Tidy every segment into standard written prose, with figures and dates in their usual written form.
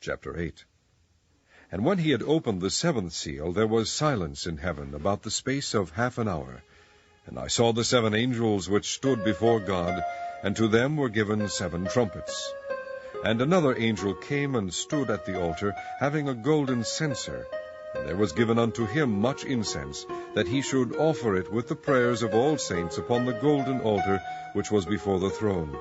Chapter 8. And when he had opened the seventh seal, there was silence in heaven about the space of half an hour. And I saw the 7 angels which stood before God, and to them were given 7 trumpets. And another angel came and stood at the altar, having a golden censer. And there was given unto him much incense, that he should offer it with the prayers of all saints upon the golden altar which was before the throne.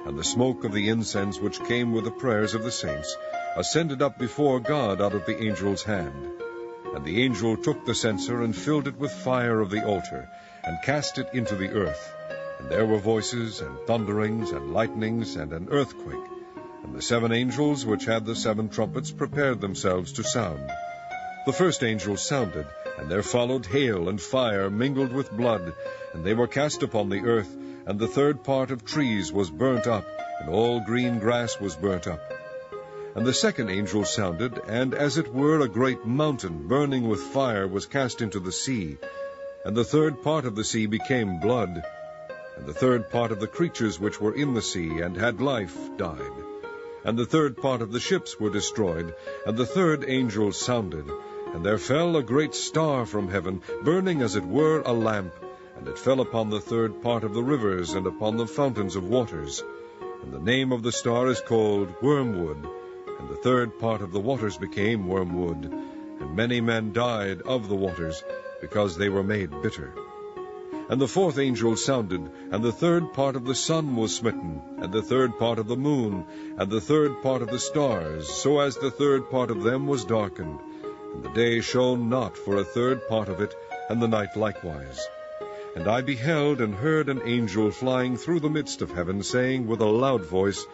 And the smoke of the incense which came with the prayers of the saints ascended up before God out of the angel's hand. And the angel took the censer and filled it with fire of the altar, and cast it into the earth. And there were voices, and thunderings, and lightnings, and an earthquake. And the 7 angels which had the 7 trumpets prepared themselves to sound. The first angel sounded, and there followed hail and fire mingled with blood, and they were cast upon the earth, and the 3rd part of trees was burnt up, and all green grass was burnt up. And the second angel sounded, and as it were a great mountain burning with fire was cast into the sea, and the 3rd part of the sea became blood, and the 3rd part of the creatures which were in the sea and had life died. And the 3rd part of the ships were destroyed, and the 3rd angel sounded, and there fell a great star from heaven, burning as it were a lamp, and it fell upon the 3rd part of the rivers and upon the fountains of waters. And the name of the star is called Wormwood, and the 3rd part of the waters became wormwood, and many men died of the waters, because they were made bitter. And the 4th angel sounded, and the 3rd part of the sun was smitten, and the 3rd part of the moon, and the 3rd part of the stars, so as the 3rd part of them was darkened. And the day shone not for a 3rd part of it, and the night likewise. And I beheld and heard an angel flying through the midst of heaven, saying with a loud voice,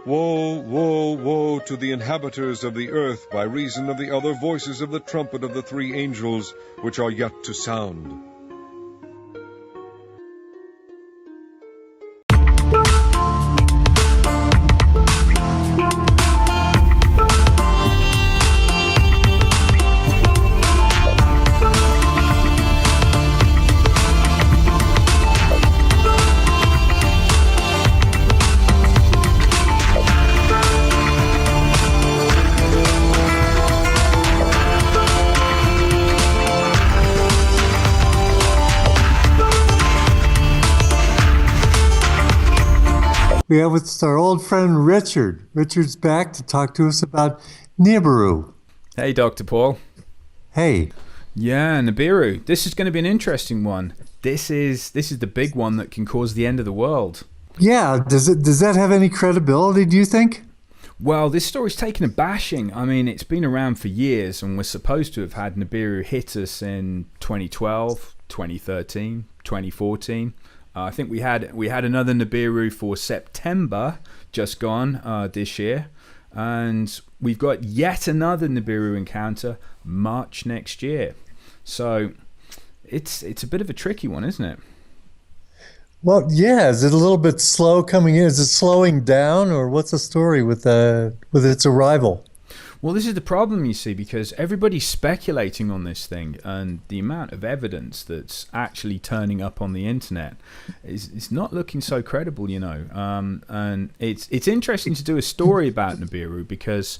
Woe, woe, woe to the inhabitants of the earth, by reason of the other voices of the trumpet of the 3 angels, which are yet to sound. We have with us our old friend Richard. Richard's back to talk to us about NIBIRU. Hey, Dr. Paul. Hey. Yeah, NIBIRU. This is going to be an interesting one. This is the big one that can cause the end of the world. Yeah. Does that have any credibility, do you think? Well, this story's taken a bashing. I mean, it's been around for years, and we're supposed to have had NIBIRU hit us in 2012, 2013, 2014. I think we had another NIBIRU for September just gone this year, and we've got yet another NIBIRU encounter March next year. So it's a bit of a tricky one, isn't it? Well, yeah. Is it a little bit slow coming in? Is it slowing down, or what's the story with its arrival? Well, this is the problem, you see, because everybody's speculating on this thing, and the amount of evidence that's actually turning up on the internet is not looking so credible, you know. And it's interesting to do a story about NIBIRU because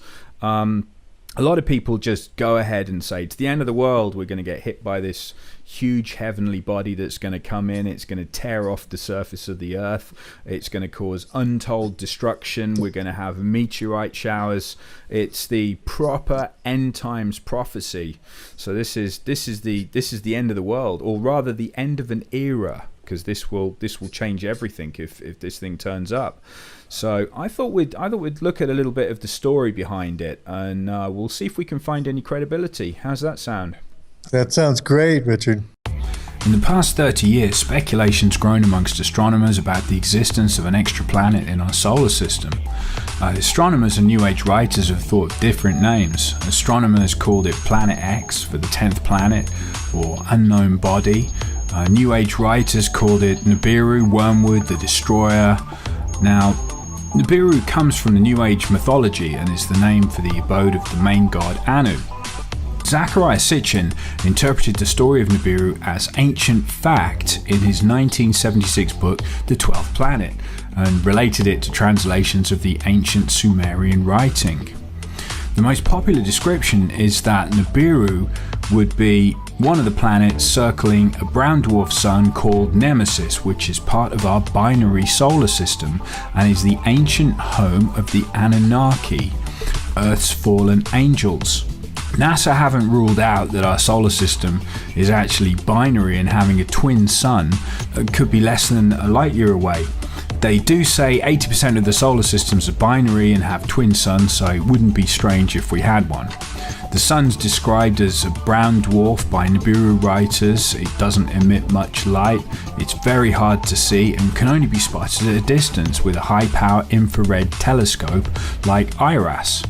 a lot of people just go ahead and say, it's the end of the world, we're going to get hit by this huge heavenly body that's going to come in, it's going to tear off the surface of the earth, it's going to cause untold destruction, we're going to have meteorite showers. It's the proper end times prophecy. So this is the end of the world, or rather the end of an era, because this will change everything if this thing turns up. So I thought we'd look at a little bit of the story behind it, and we'll see if we can find any credibility. How's that sound? That sounds great, Richard. In the past 30 years, speculation's grown amongst astronomers about the existence of an extra planet in our solar system. Astronomers and New Age writers have thought of different names. Astronomers called it Planet X for the 10th planet, or unknown body. New Age writers called it NIBIRU, Wormwood, the Destroyer. Now, NIBIRU comes from the New Age mythology and is the name for the abode of the main god Anu. Zecharia Sitchin interpreted the story of NIBIRU as ancient fact in his 1976 book The 12th Planet, and related it to translations of the ancient Sumerian writing. The most popular description is that Nibiru would be one of the planets circling a brown dwarf sun called Nemesis, which is part of our binary solar system and is the ancient home of the Anunnaki, Earth's fallen angels. NASA haven't ruled out that our solar system is actually binary and having a twin sun that could be less than a light year away. They do say 80% of the solar systems are binary and have twin suns, so it wouldn't be strange if we had one. The sun's described as a brown dwarf by Nibiru writers. It doesn't emit much light, it's very hard to see and can only be spotted at a distance with a high-power infrared telescope like IRAS.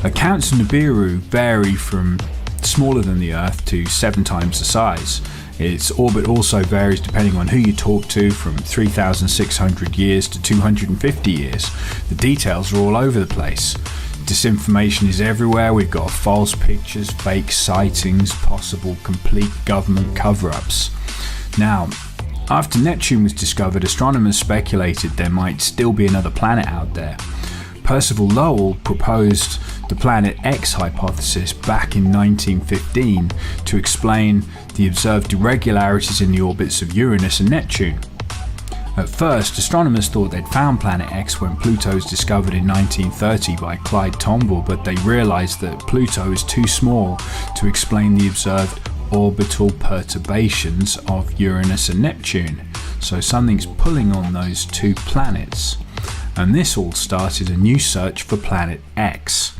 Accounts of Nibiru vary from smaller than the Earth to 7 times the size. Its orbit also varies depending on who you talk to, from 3,600 years to 250 years. The details are all over the place. Disinformation is everywhere. We've got false pictures, fake sightings, possible complete government cover-ups. Now, after Neptune was discovered, astronomers speculated there might still be another planet out there. Percival Lowell proposed the Planet X hypothesis back in 1915 to explain the observed irregularities in the orbits of Uranus and Neptune. At first, astronomers thought they'd found Planet X when Pluto was discovered in 1930 by Clyde Tombaugh, but they realised that Pluto is too small to explain the observed orbital perturbations of Uranus and Neptune. So something's pulling on those two planets. And this all started a new search for Planet X.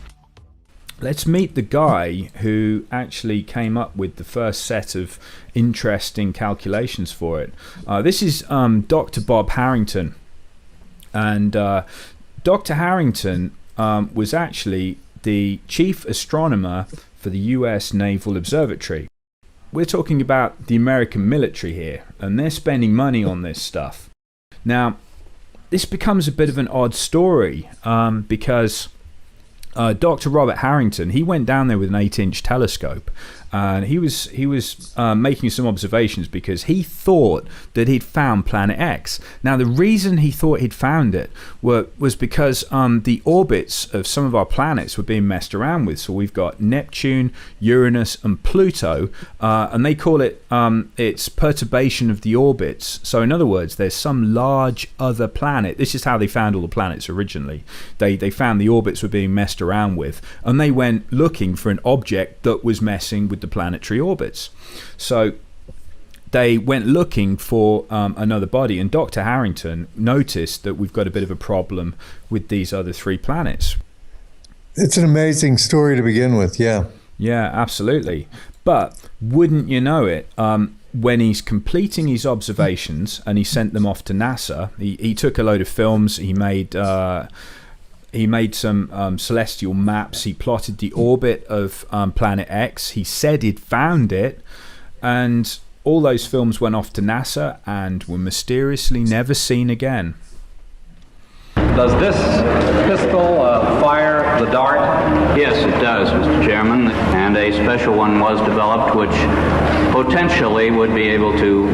Let's meet the guy who actually came up with the first set of interesting calculations for it. This is Dr. Bob Harrington. And Dr. Harrington was actually the chief astronomer for the US Naval Observatory. We're talking about the American military here, and they're spending money on this stuff. Now, this becomes a bit of an odd story because Dr. Robert Harrington, he went down there with an 8-inch telescope, and he was making some observations because he thought that he'd found Planet X. Now, the reason he thought he'd found it was because the orbits of some of our planets were being messed around with. So we've got Neptune, Uranus, and Pluto, and they call it it's perturbation of the orbits. So in other words, there's some large other planet. This is how they found all the planets originally. They found the orbits were being messed around with, and they went looking for an object that was messing with the planetary orbits. So they went looking for another body, and Dr. Harrington noticed that we've got a bit of a problem with these other 3 planets. It's an amazing story to begin with, yeah. Yeah, absolutely. But wouldn't you know it, when he's completing his observations and he sent them off to NASA, he took a load of films, he made some celestial maps. He plotted the orbit of Planet X. He said he'd found it, and all those films went off to NASA and were mysteriously never seen again. Does this pistol fire the dart? Yes, it does, Mr. Chairman, and a special one was developed which potentially would be able to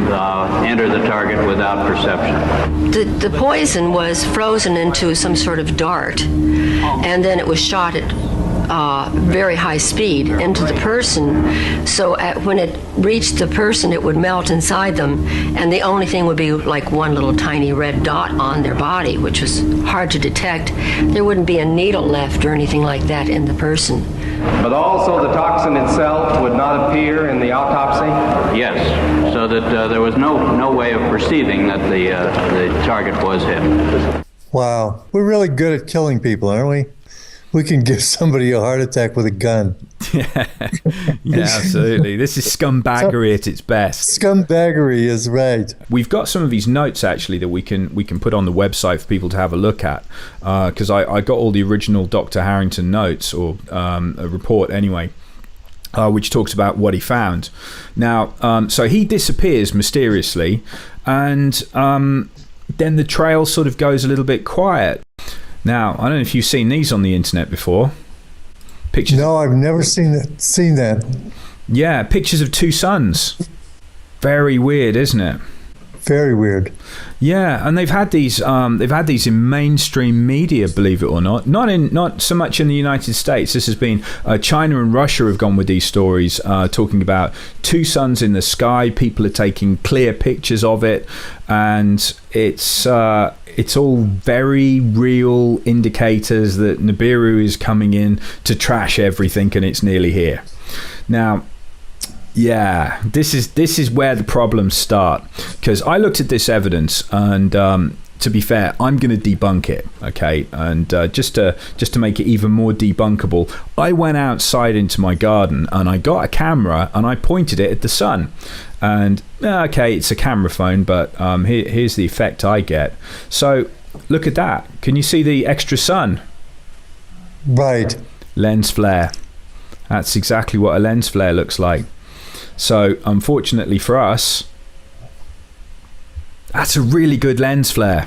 enter the target without perception. The poison was frozen into some sort of dart, and then it was shot at very high speed into the person. So when it reached the person, it would melt inside them, and the only thing would be like one little tiny red dot on their body, which was hard to detect. There wouldn't be a needle left or anything like that in the person. But also the toxin itself would not appear in the autopsy? Yes, so that there was no way of perceiving that the target was hit. Wow. We're really good at killing people, aren't we? We can give somebody a heart attack with a gun. Yeah, absolutely. This is scumbaggery at its best. Scumbaggery is right. We've got some of these notes actually that we can put on the website for people to have a look at, because I got all the original Dr. Harrington notes, or a report anyway, which talks about what he found. Now, so he disappears mysteriously, and then the trail sort of goes a little bit quiet. Now, I don't know if you've seen these on the internet before. Pictures. No, I've never seen that. Yeah, pictures of 2 suns. Very weird, isn't it? Very weird. Yeah, and they've had these in mainstream media, believe it or not. Not so much in the United States. This has been China and Russia have gone with these stories, talking about two suns in the sky. People are taking clear pictures of it, and it's all very real indicators that Nibiru is coming in to trash everything, and it's nearly here. Now, yeah, this is where the problems start, because I looked at this evidence, and to be fair, I'm going to debunk it, okay? And just to make it even more debunkable, I went outside into my garden and I got a camera and I pointed it at the sun. And okay, it's a camera phone, but here's the effect I get. So look at that. Can you see the extra sun? Right. Lens flare. That's exactly what a lens flare looks like. So unfortunately for us, that's a really good lens flare.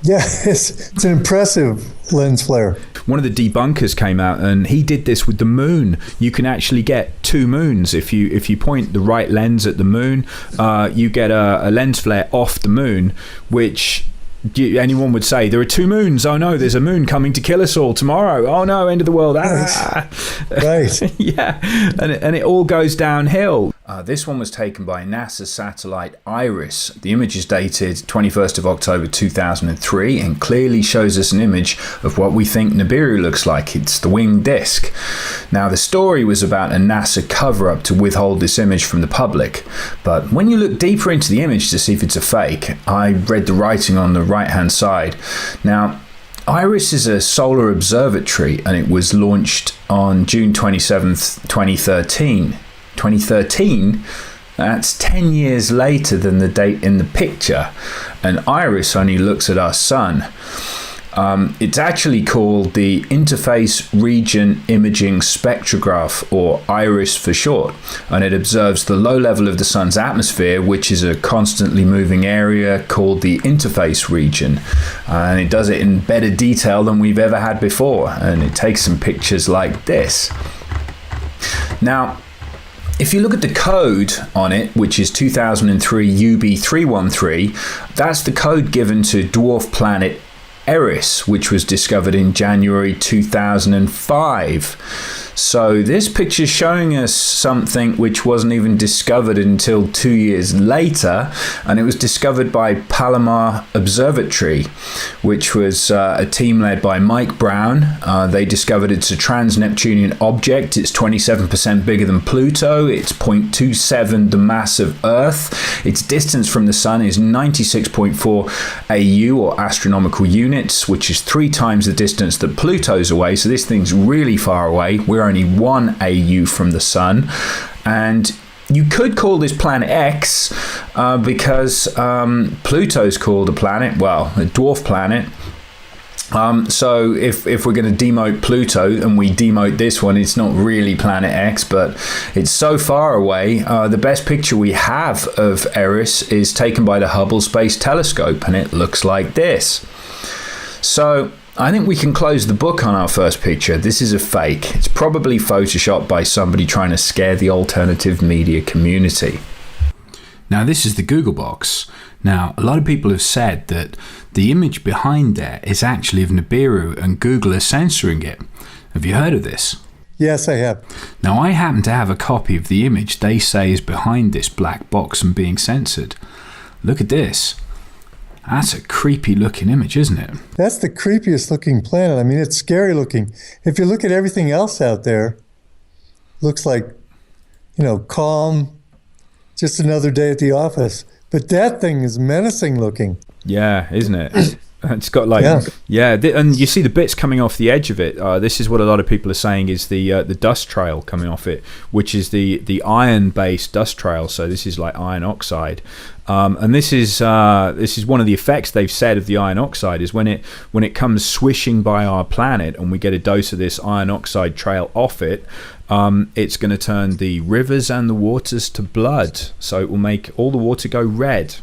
Yeah, it's an impressive lens flare. One of the debunkers came out and he did this with the moon. You can actually get two moons if you point the right lens at the moon. You get a lens flare off the moon, which anyone would say, there are two moons. Oh no, there's a moon coming to kill us all tomorrow. Oh no, end of the world. Right. Yeah, and it all goes downhill. This one was taken by NASA satellite IRIS. The image is dated 21st of October 2003 and clearly shows us an image of what we think Nibiru looks like. It's the winged disc. Now, the story was about a NASA cover-up to withhold this image from the public. But when you look deeper into the image to see if it's a fake, I read the writing on the right-hand side. Now, IRIS is a solar observatory and it was launched on June 27th, 2013. 2013, that's 10 years later than the date in the picture, and IRIS only looks at our sun. It's actually called the Interface Region Imaging Spectrograph, or IRIS for short, and it observes the low level of the sun's atmosphere, which is a constantly moving area called the interface region, and it does it in better detail than we've ever had before, and it takes some pictures like this. Now, if you look at the code on it, which is 2003 UB313, that's the code given to dwarf planet Eris, which was discovered in January 2005. So this picture is showing us something which wasn't even discovered until 2 years later, and it was discovered by Palomar Observatory, which was a team led by Mike Brown. They discovered it's a trans-Neptunian object. It's 27% bigger than Pluto. It's 0.27 the mass of Earth. Its distance from the Sun is 96.4 AU, or astronomical units, which is 3 times the distance that Pluto's away. So this thing's really far away. We're only 1 AU from the Sun, and you could call this planet X because Pluto's called a planet, well, a dwarf planet. So if we're going to demote Pluto and we demote this one, it's not really planet X, but it's so far away. The best picture we have of Eris is taken by the Hubble Space Telescope, and it looks like this. So I think we can close the book on our first picture. This is a fake. It's probably photoshopped by somebody trying to scare the alternative media community. Now, this is the Google box. Now, a lot of people have said that the image behind there is actually of Nibiru and Google is censoring it. Have you heard of this? Yes, I have. Now, I happen to have a copy of the image they say is behind this black box and being censored. Look at this. That's a creepy looking image, isn't it? That's the creepiest looking planet. I mean, it's scary looking. If you look at everything else out there, looks like, calm, just another day at the office. But that thing is menacing looking. Yeah, isn't it? It's got and you see the bits coming off the edge of it. This is what a lot of people are saying is the dust trail coming off it, which is the iron-based dust trail. So this is like iron oxide, and this is one of the effects they've said of the iron oxide is when it comes swishing by our planet and we get a dose of this iron oxide trail off it. It's going to turn the rivers and the waters to blood, so it will make all the water go red.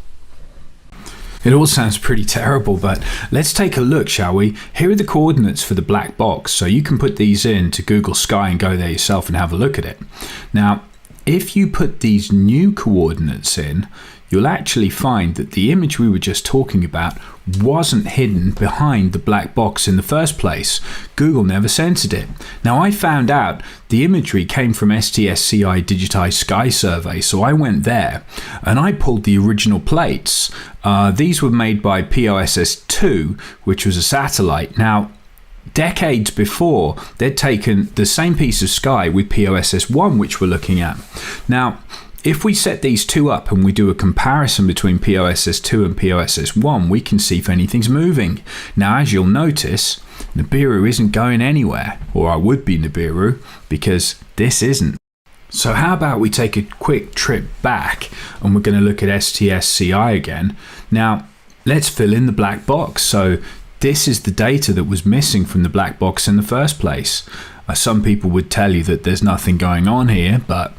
It all sounds pretty terrible, but let's take a look, shall we? Here are the coordinates for the black box, so you can put these in to Google Sky and go there yourself and have a look at it. Now, if you put these new coordinates in, you'll actually find that the image we were just talking about wasn't hidden behind the black box in the first place. Google never censored it. Now, I found out the imagery came from STSCI Digitized Sky Survey, so I went there and I pulled the original plates. These were made by POSS-2, which was a satellite. Now, decades before, they'd taken the same piece of sky with POSS-1, which we're looking at. Now, if we set these two up and we do a comparison between POSS-2 and POSS-1, we can see if anything's moving. Now, as you'll notice, NIBIRU isn't going anywhere, or I would be NIBIRU, because this isn't. So how about we take a quick trip back and we're going to look at STSCI again. Now, let's fill in the black box. So this is the data that was missing from the black box in the first place. Some people would tell you that there's nothing going on here, but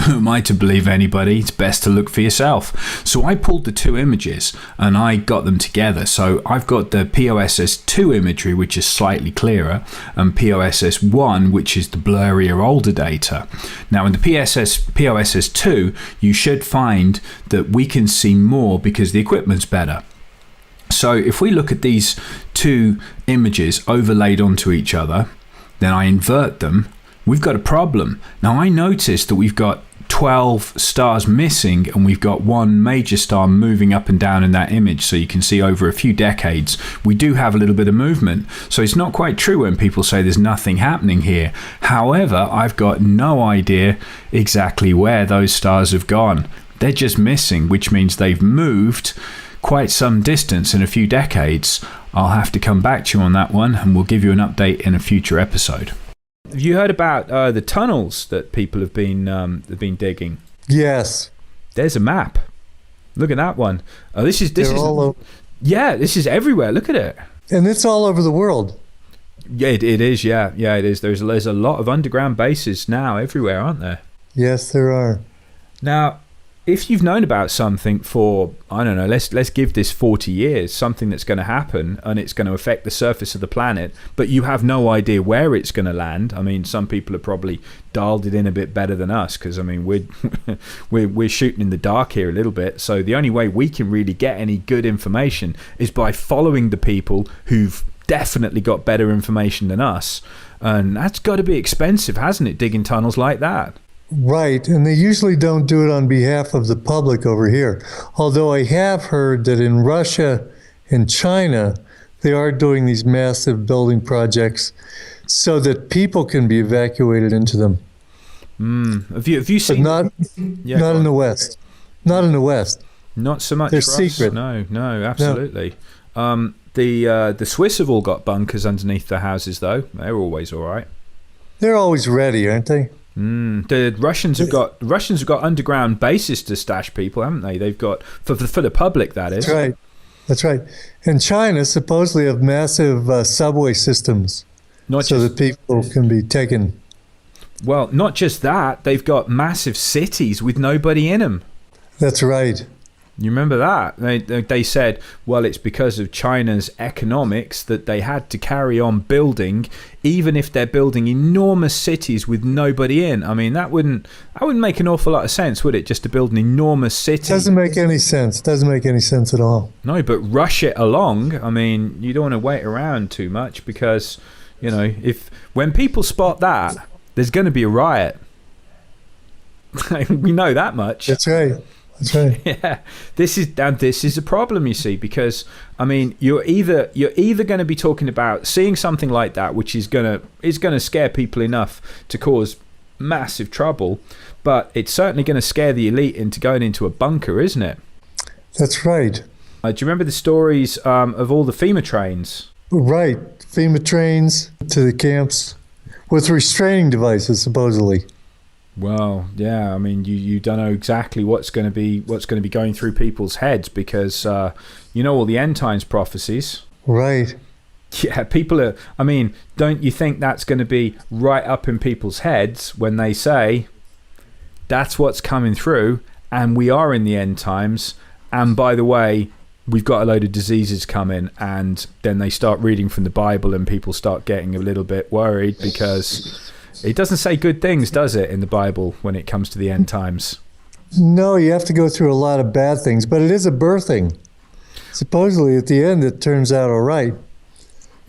who am I to believe anybody? It's best to look for yourself. So I pulled the two images and I got them together. So I've got the POSS-2 imagery, which is slightly clearer, and POSS-1, which is the blurrier older data. Now in the POSS-2, you should find that we can see more because the equipment's better. So if we look at these two images overlaid onto each other, then I invert them, we've got a problem. Now I noticed that we've got 12 stars missing and we've got one major star moving up and down in that image. So you can see over a few decades, we do have a little bit of movement. So it's not quite true when people say there's nothing happening here. However, I've got no idea exactly where those stars have gone. They're just missing, which means they've moved quite some distance in a few decades. I'll have to come back to you on that one and we'll give you an update in a future episode. Have you heard about the tunnels that people have been digging? Yes. There's a map. Look at that one. This is all over. Yeah, this is everywhere. Look at it. And it's all over the world. Yeah, it is. Yeah, it is. There's a lot of underground bases now everywhere, aren't there? Yes, there are. Now, if you've known about something for, I don't know, let's give this 40 years, something that's going to happen and it's going to affect the surface of the planet, but you have no idea where it's going to land. I mean, some people have probably dialed it in a bit better than us because, I mean, we're shooting in the dark here a little bit. So the only way we can really get any good information is by following the people who've definitely got better information than us. And that's got to be expensive, hasn't it, digging tunnels like that? Right, and they usually don't do it on behalf of the public over here. Although I have heard that in Russia and China, they are doing these massive building projects so that people can be evacuated into them. Have you seen? But not in the West. Not in the West. Not so much. They're for secret. Us. No, absolutely. No. The Swiss have all got bunkers underneath their houses, though. They're always all right. They're always ready, aren't they? The Russians have got underground bases to stash people, haven't they? They've got for the public, that is. That's right. And China supposedly have massive subway systems, that people can be taken. Well, not just that, they've got massive cities with nobody in them. That's right. You remember that? They said, well, it's because of China's economics that they had to carry on building, even if they're building enormous cities with nobody in. I mean, that wouldn't make an awful lot of sense, would it? Just to build an enormous city. Doesn't make any sense. Doesn't make any sense at all. No, but rush it along. I mean, you don't want to wait around too much because, you know, when people spot that, there's going to be a riot. We know that much. That's right. That's right. Yeah, this is a problem, you see, because I mean, you're either going to be talking about seeing something like that, which is going to scare people enough to cause massive trouble, but it's certainly going to scare the elite into going into a bunker, isn't it? That's right. Do you remember the stories of all the FEMA trains? Right, FEMA trains to the camps with restraining devices, supposedly. Well, yeah. I mean, you don't know exactly what's going to be going through people's heads because you know all the end times prophecies. Right. Yeah, people are. I mean, don't you think that's going to be right up in people's heads when they say that's what's coming through, and we are in the end times, and by the way, we've got a load of diseases coming, and then they start reading from the Bible, and people start getting a little bit worried because It doesn't say good things, does it, in the Bible when it comes to the end times? No, you have to go through a lot of bad things, but it is a birthing. Supposedly, at the end, it turns out all right.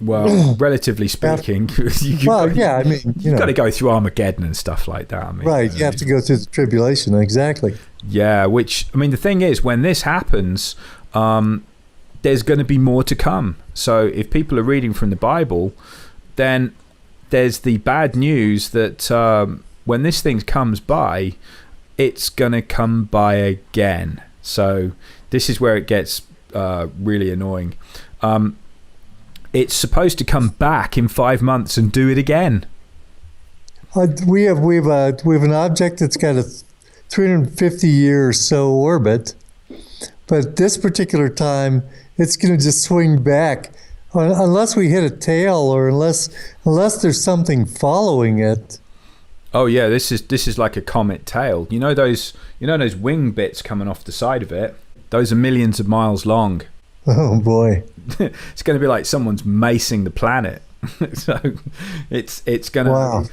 Well, relatively speaking, you've got to go through Armageddon and stuff like that. I mean, right, you have to go through the tribulation, exactly. Yeah, which, I mean, the thing is, when this happens, there's going to be more to come. So if people are reading from the Bible, then there's the bad news that when this thing comes by, it's going to come by again. So this is where it gets really annoying. It's supposed to come back in 5 months and do it again. We have an object that's got a 350 year or so orbit, but this particular time it's going to just swing back unless we hit a tail or unless there's something following it. Oh yeah, this is like a comet tail. You know those wing bits coming off the side of it? Those are millions of miles long. Oh boy. It's going to be like someone's macing the planet. So it's going to... Wow.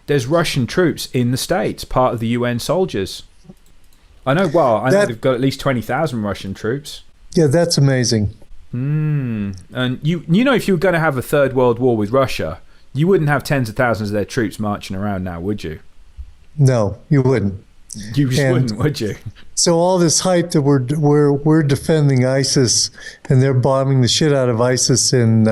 There's Russian troops in the States, part of the UN soldiers. I know they've got at least 20,000 Russian troops. Yeah, that's amazing. And you know, if you were going to have a third world war with Russia, you wouldn't have tens of thousands of their troops marching around now, would you? No, you wouldn't. You just wouldn't, would you? So all this hype that we're defending ISIS and they're bombing the shit out of ISIS in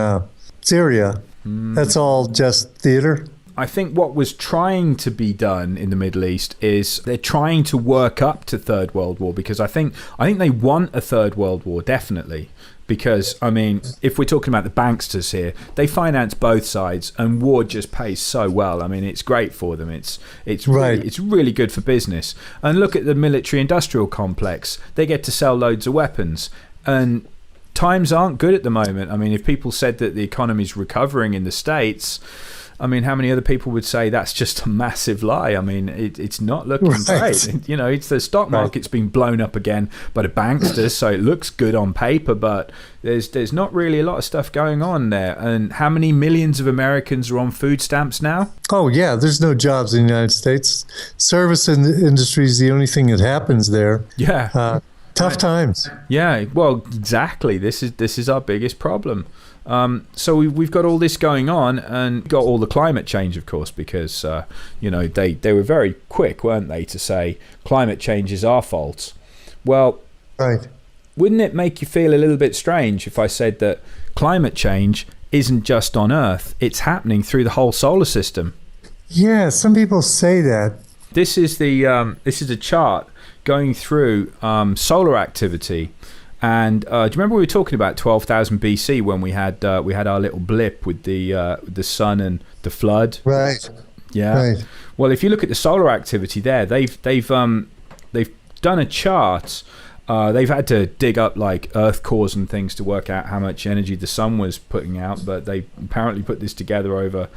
Syria, that's all just theater? I think what was trying to be done in the Middle East is they're trying to work up to Third World War, because I think they want a Third World War, definitely. Because, I mean, if we're talking about the banksters here, they finance both sides, and war just pays so well. I mean, it's great for them. It's really good for business. And look at the military-industrial complex. They get to sell loads of weapons. And times aren't good at the moment. I mean, if people said that the economy's recovering in the States, I mean, how many other people would say that's just a massive lie? I mean, it's not looking great. You know, it's the stock market's been blown up again by the banksters, so it looks good on paper, but there's not really a lot of stuff going on there. And how many millions of Americans are on food stamps now? Oh, yeah, there's no jobs in the United States. Service industry is the only thing that happens there. Yeah. Tough times. Yeah, well, exactly. This is our biggest problem. So we've got all this going on, and got all the climate change, of course, because they were very quick, weren't they, to say climate change is our fault. Well, right. Wouldn't it make you feel a little bit strange if I said that climate change isn't just on Earth, it's happening through the whole solar system? Yeah, some people say that. This is a chart going through solar activity. And do you remember we were talking about 12,000 BC when we had our little blip with the sun and the flood? Right. Yeah. Right. Well, if you look at the solar activity there, they've done a chart. They've had to dig up like earth cores and things to work out how much energy the sun was putting out, but they apparently put this together over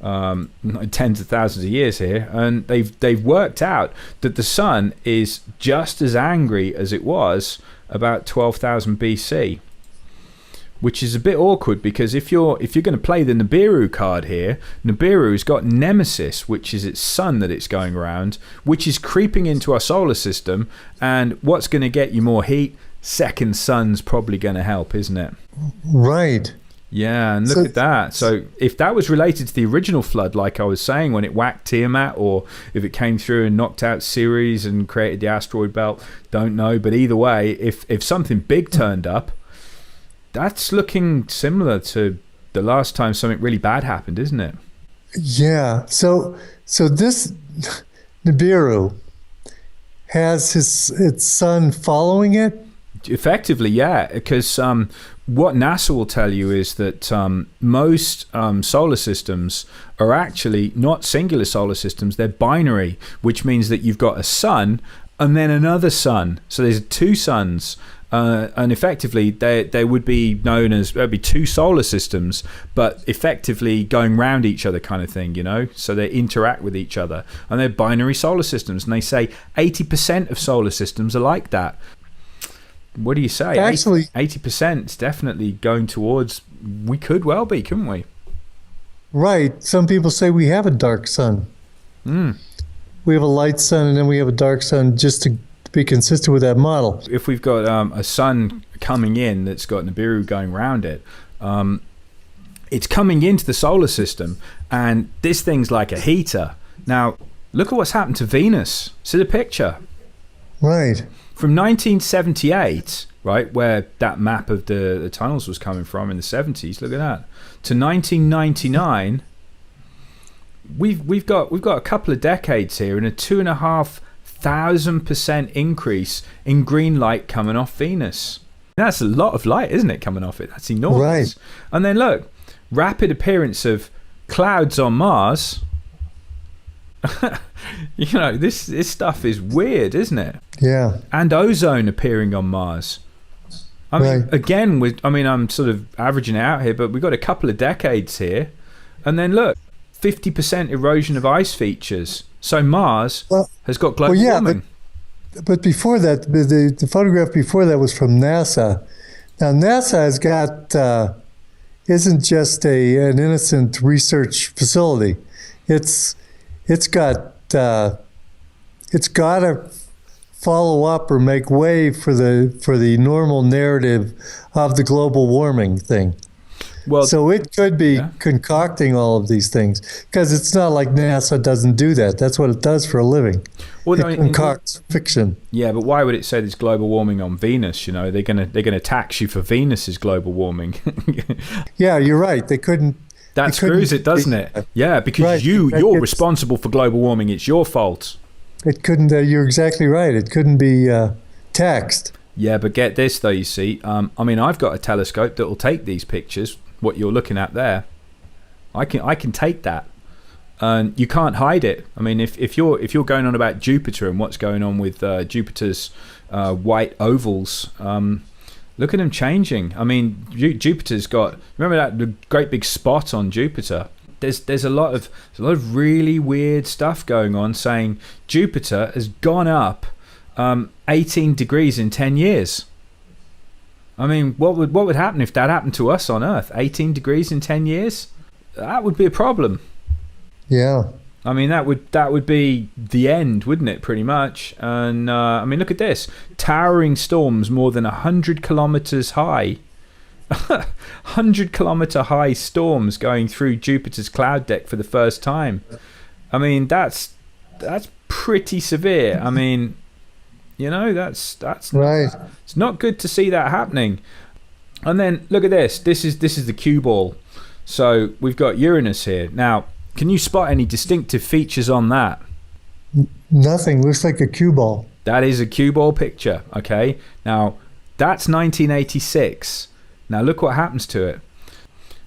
tens of thousands of years here, and they've worked out that the sun is just as angry as it was about 12,000 BC, which is a bit awkward, because if you're going to play the NIBIRU card here, Nibiru's got Nemesis, which is its sun that it's going around, which is creeping into our solar system, and what's going to get you more heat? Second sun's probably going to help, isn't it? Right. Yeah, and look at that. So if that was related to the original flood, like I was saying, when it whacked Tiamat, or if it came through and knocked out Ceres and created the asteroid belt, don't know. But either way, if something big turned up, that's looking similar to the last time something really bad happened, isn't it? Yeah. So this Nibiru has its sun following it? Effectively, yeah, because what NASA will tell you is that most solar systems are actually not singular solar systems, they're binary, which means that you've got a sun and then another sun. So there's two suns, and effectively they would be known as, there'd be two solar systems, but effectively going round each other kind of thing, you know? So they interact with each other, and they're binary solar systems, and they say 80% of solar systems are like that. What do you say? Actually, 80% is definitely going towards, we could well be, couldn't we? Right. Some people say we have a dark sun. We have a light sun and then we have a dark sun, just to be consistent with that model. If we've got a sun coming in that's got NIBIRU going around it, it's coming into the solar system, and this thing's like a heater. Now, look at what's happened to Venus. See the picture? Right. From 1978, right, where that map of the tunnels was coming from in the 70s, look at that, to 1999, we've got a couple of decades here, and a 2,500% increase in green light coming off Venus. That's a lot of light, isn't it, coming off it? That's enormous. Right. And then look, rapid appearance of clouds on Mars. You know, this stuff is weird, isn't it? Yeah. And ozone appearing on Mars. I mean, Right. again, I'm sort of averaging it out here, but we've got a couple of decades here. And then look, 50% erosion of ice features. So Mars has got global warming. But before that, the photograph before that was from NASA. Now, NASA has got, isn't just an innocent research facility. It's got to follow up or make way for the normal narrative of the global warming thing. Well, So it could be concocting all of these things, because it's not like NASA doesn't do that. That's what it does for a living. Well, It concocts fiction. yeah, but why would it say there's global warming on Venus? You know, they're gonna tax you for Venus's global warming. Yeah, you're right. They couldn't. That screws it, doesn't it? Yeah, because Right. you're responsible for global warming. It's your fault. It couldn't. You're exactly right. It couldn't be taxed. Yeah, but get this though, you see. I mean, I've got a telescope that will take these pictures. What you're looking at there, I can take that, and you can't hide it. I mean, if you're going on about Jupiter and what's going on with Jupiter's white ovals, look at them changing. I mean, Jupiter's got, remember that the great big spot on Jupiter? There's a lot of really weird stuff going on, saying Jupiter has gone up 18 degrees in 10 years. I mean, what would happen if that happened to us on Earth? 18 degrees in 10 years? That would be a problem. Yeah. I mean, that would be the end, wouldn't it, pretty much? And I mean, look at this. Towering storms more than 100 kilometers high. 100-kilometer high storms going through Jupiter's cloud deck for the first time. I mean, that's pretty severe. I mean, you know, that's Right. It's not good to see that happening. And then look at this. This is the cue ball. So we've got Uranus here. Now, can you spot any distinctive features on that? Nothing. Looks like a cue ball. That is a cue ball picture. Okay. Now that's 1986. Now look what happens to it.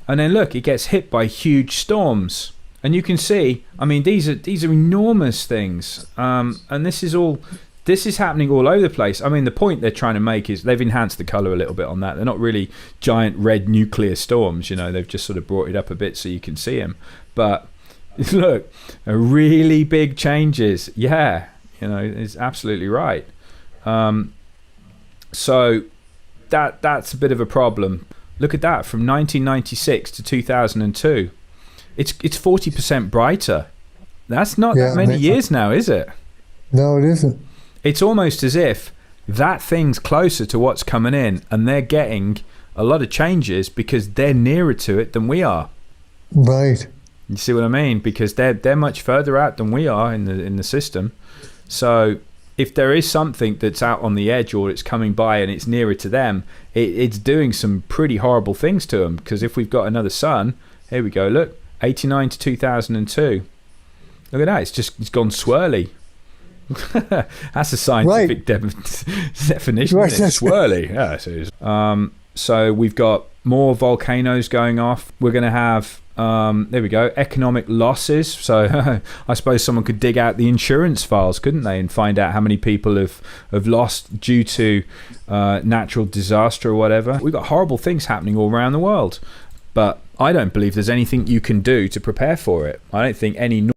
And then look, it gets hit by huge storms. And you can see, I mean, these are enormous things. And this is happening all over the place. I mean, the point they're trying to make is they've enhanced the color a little bit on that. They're not really giant red nuclear storms, you know, they've just sort of brought it up a bit so you can see them. But look, really big changes. Yeah, you know, it's absolutely right. So that's a bit of a problem. Look at that, from 1996 to 2002. It's 40% brighter. That's not that many years now, is it? No, it isn't. It's almost as if that thing's closer to what's coming in, and they're getting a lot of changes because they're nearer to it than we are. Right. You see what I mean? Because they're much further out than we are in the system. So if there is something that's out on the edge or it's coming by and it's nearer to them, it's doing some pretty horrible things to them. Because if we've got another sun, here we go. Look, 89 to 2002. Look at that. It's gone swirly. That's a scientific definition. Right. Swirly. Yeah, it is. So we've got more volcanoes going off. We're going to have there we go, economic losses. So I suppose someone could dig out the insurance files, couldn't they, and find out how many people have lost due to natural disaster or whatever. We've got horrible things happening all around the world, but I don't believe there's anything you can do to prepare for it. I don't think any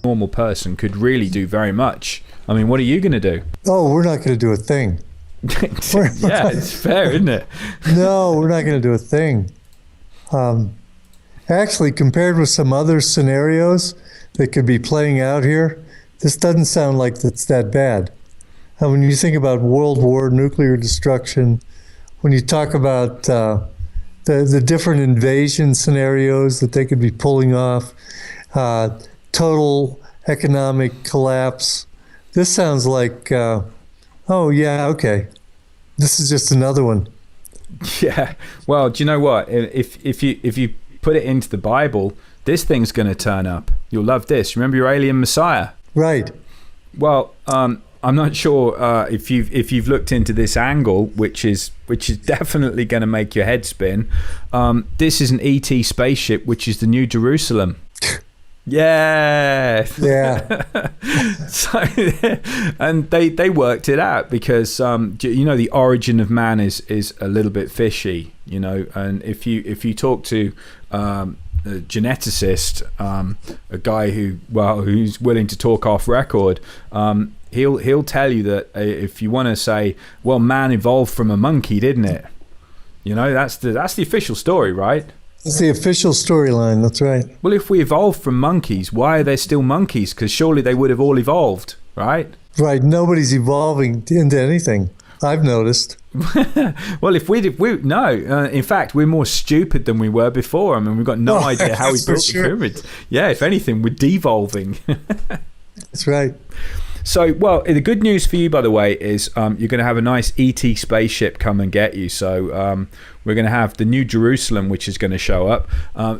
normal person could really do very much. I mean, what are you going to do? Oh, we're not going to do a thing. Yeah, it's fair, isn't it? No, we're not going to do a thing. actually, compared with some other scenarios that could be playing out here, this doesn't sound like it's that bad. And when you think about world war, nuclear destruction, when you talk about the different invasion scenarios that they could be pulling off, total economic collapse, this sounds like, oh yeah, okay, this is just another one. Yeah. Well, do you know what? If you put it into the Bible, this thing's going to turn up. You'll love this. Remember your alien Messiah? Right. Well, I'm not sure if you've looked into this angle, which is definitely going to make your head spin. This is an ET spaceship, which is the New Jerusalem. Yeah. So, and they worked it out because the origin of man is a little bit fishy, and if you talk to a geneticist, a guy who's willing to talk off record, he'll tell you that if you want to say, well, man evolved from a monkey, didn't it? That's the official story, right? That's the official storyline. That's right. Well, if we evolved from monkeys, why are there still monkeys? Because surely they would have all evolved, right? Right. Nobody's evolving into anything, I've noticed. Well, in fact, we're more stupid than we were before. I mean, we've got no idea how we built the pyramids. Yeah, if anything, we're devolving. That's right. So, well, the good news for you, by the way, is you're going to have a nice ET spaceship come and get you. So we're going to have the New Jerusalem, which is going to show up.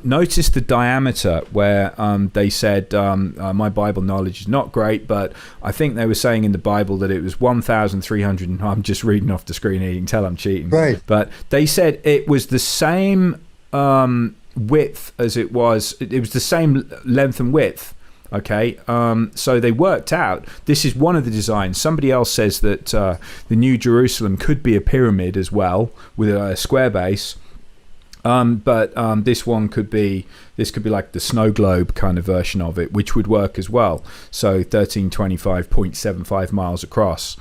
Notice the diameter where they said, my Bible knowledge is not great, but I think they were saying in the Bible that it was 1,300. I'm just reading off the screen here. You can tell I'm cheating. Right. But they said it was the same width as it was. It was the same length and width. Okay, so they worked out, this is one of the designs. Somebody else says that the New Jerusalem could be a pyramid as well, with a square base. But this could be like the snow globe kind of version of it, which would work as well. So 1325.75 miles across.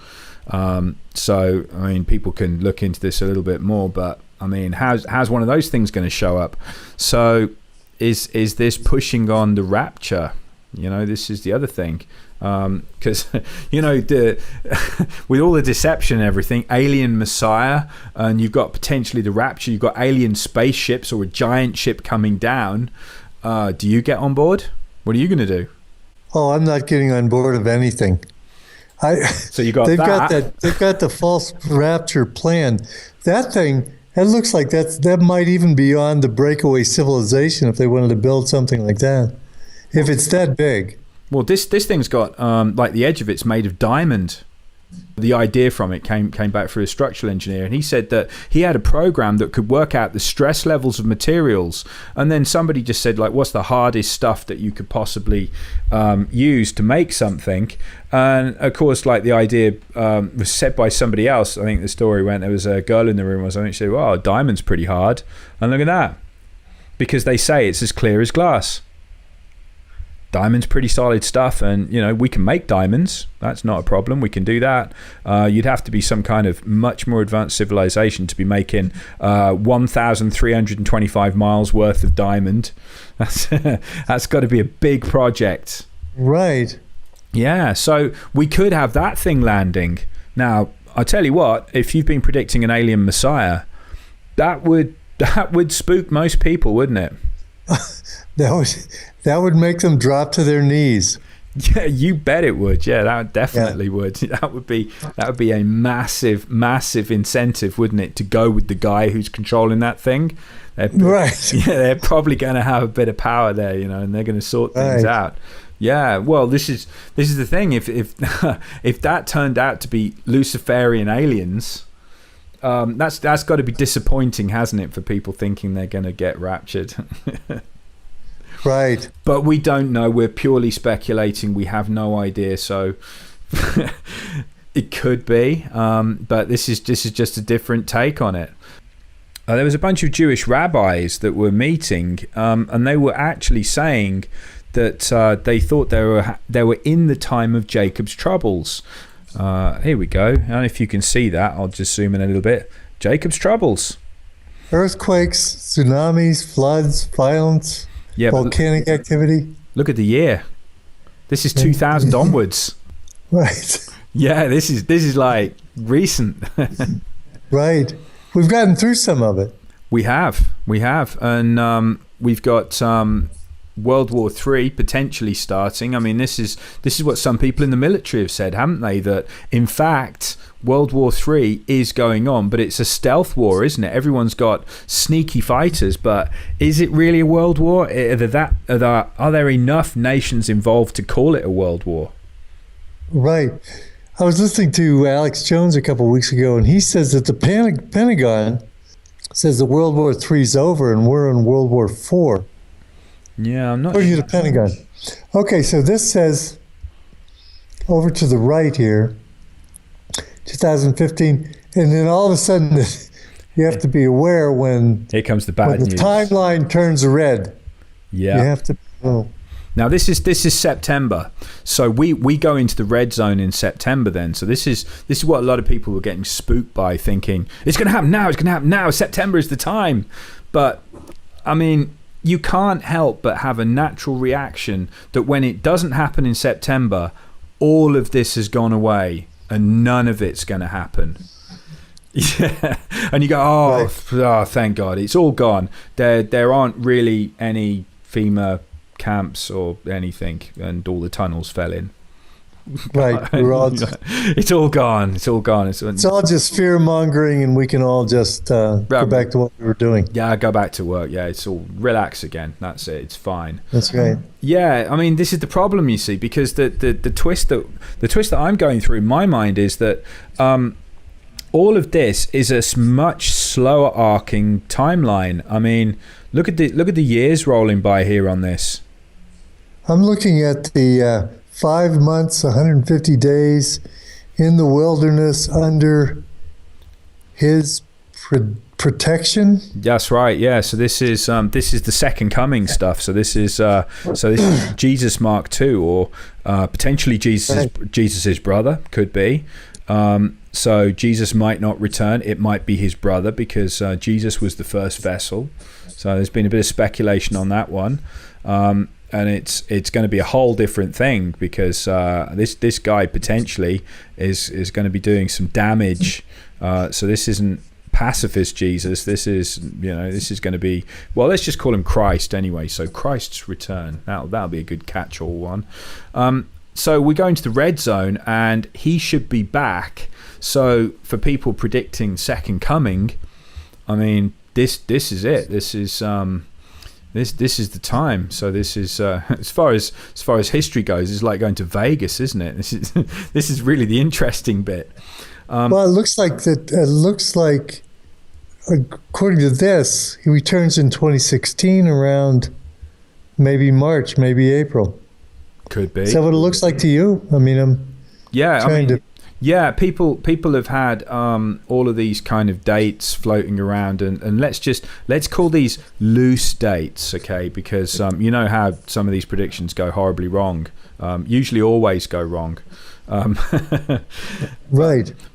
So, I mean, people can look into this a little bit more, but I mean, how's one of those things going to show up? So is this pushing on the rapture? This is the other thing, because with all the deception and everything, alien Messiah, and you've got potentially the rapture, you've got alien spaceships or a giant ship coming down. Do you get on board? What are you going to do? Oh, I'm not getting on board of anything. So you got they've that. They've got the false rapture plan. That thing. That looks like that might even be on the breakaway civilization if they wanted to build something like that. If it's that big. Well, this thing's got like the edge of it's made of diamond. The idea from it came back through a structural engineer, and he said that he had a program that could work out the stress levels of materials, and then somebody just said, like, what's the hardest stuff that you could possibly use to make something? And of course, like, the idea was said by somebody else. I think the story went, there was a girl in the room or something, she said, well, diamond's pretty hard, and look at that, because they say it's as clear as glass. Diamond's pretty solid stuff, and we can make diamonds. That's not a problem. We can do that. You'd have to be some kind of much more advanced civilization to be making 1,325 miles worth of diamond. That's got to be a big project. Right. Yeah, so we could have that thing landing. Now, I'll tell you what, if you've been predicting an alien Messiah, that would spook most people, wouldn't it? That would make them drop to their knees. Yeah, you bet it would. Yeah, that definitely would. That would be a massive incentive, wouldn't it, to go with the guy who's controlling that thing? Right. Yeah, they're probably going to have a bit of power there, and they're going to sort things out. Yeah, well, this is the thing. If if that turned out to be Luciferian aliens, that's got to be disappointing, hasn't it, for people thinking they're going to get raptured? Right. But we don't know. We're purely speculating. We have no idea. So it could be. But this is just a different take on it. There was a bunch of Jewish rabbis that were meeting, and they were actually saying that they thought they were in the time of Jacob's troubles. Here we go. I don't know if you can see that. I'll just zoom in a little bit. Jacob's troubles. earthquakes, tsunamis, floods, violence, Yeah, but volcanic activity. look at the year. This is 2000 onwards. Right. Yeah, this is like recent. Right. We've gotten through some of it. We have, and we've got World War III potentially starting. I mean, this is what some people in the military have said, haven't they? That in fact, World War III is going on, but it's a stealth war, isn't it? Everyone's got sneaky fighters, but is it really a world war? Are there enough nations involved to call it a world war? Right. I was listening to Alex Jones a couple of weeks ago, and he says that the Pentagon says that World War III is over and we're in World War IV. Yeah, I'm not According sure. to the Pentagon. Okay, so this says over to the right here, 2015, and then all of a sudden you have to be aware when Here comes the when bad the news. timeline turns red. Yeah. You have to know. Now this is September, so we go into the red zone in September. Then, so this is what a lot of people were getting spooked by, thinking it's going to happen now. It's going to happen now. September is the time. But I mean, you can't help but have a natural reaction that when it doesn't happen in September, all of this has gone away and none of it's going to happen. Yeah, and you go, oh, thank God, it's all gone. There aren't really any FEMA camps or anything, and all the tunnels fell in. Right. We're all It's all gone. It's all gone. it's all just fear mongering, and we can all just go back to what we were doing. Yeah, go back to work. Yeah, it's all relax again. That's it. It's fine. That's right. Yeah, I mean, this is the problem, you see, because the twist that I'm going through in my mind is that all of this is a much slower arcing timeline. I mean, look at the years rolling by here on this. I'm looking at the 5 months, 150 days in the wilderness under his protection. That's right. Yeah. So this is the second coming stuff. So this is Jesus Mark II, or potentially Jesus's brother, could be. So Jesus might not return. It might be his brother, because Jesus was the first vessel. So there's been a bit of speculation on that one. And it's going to be a whole different thing, because this guy potentially is going to be doing some damage. So this isn't pacifist Jesus. This is going to be, well, let's just call him Christ anyway. So Christ's return. That'll be a good catch-all one. So we go into the red zone, and he should be back. So for people predicting second coming, I mean, this is it. This is the time. So this is as far as history goes, it's like going to Vegas, isn't it? This is really the interesting bit. Well, it looks like according to this, he returns in 2016 around maybe March, maybe April. Could be. Is that what it looks like to you? I mean, yeah, people have had all of these kind of dates floating around, and let's call these loose dates, okay? Because you know how some of these predictions go horribly wrong. Usually, always go wrong. Right.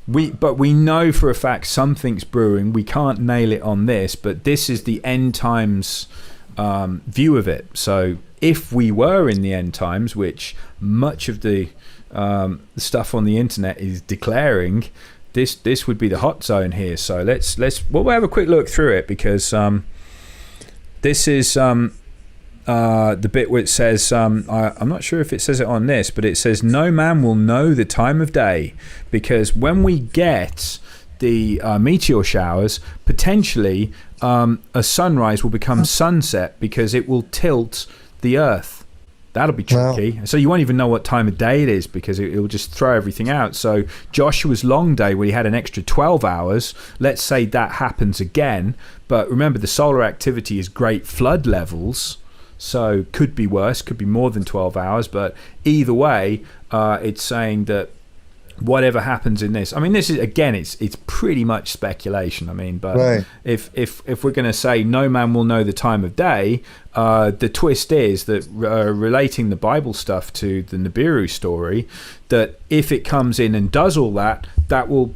But we know for a fact something's brewing. We can't nail it on this, but this is the end times view of it. So if we were in the end times, which much of the stuff on the internet is declaring, this would be the hot zone here. So we'll have a quick look through it, because this is the bit where it says, I'm not sure if it says it on this, but it says, no man will know the time of day, because when we get the meteor showers, potentially a sunrise will become sunset, because it will tilt the earth. That'll be tricky. Wow. So you won't even know what time of day it is, because it will just throw everything out. So Joshua's long day, where he had an extra 12 hours, let's say that happens again. But remember, the solar activity is great flood levels, so could be worse, could be more than 12 hours. But either way, it's saying that whatever happens in this, I mean, this is, again, it's pretty much speculation. I mean, but right. if we're going to say no man will know the time of day, the twist is that relating the Bible stuff to the NIBIRU story, that if it comes in and does all that, that will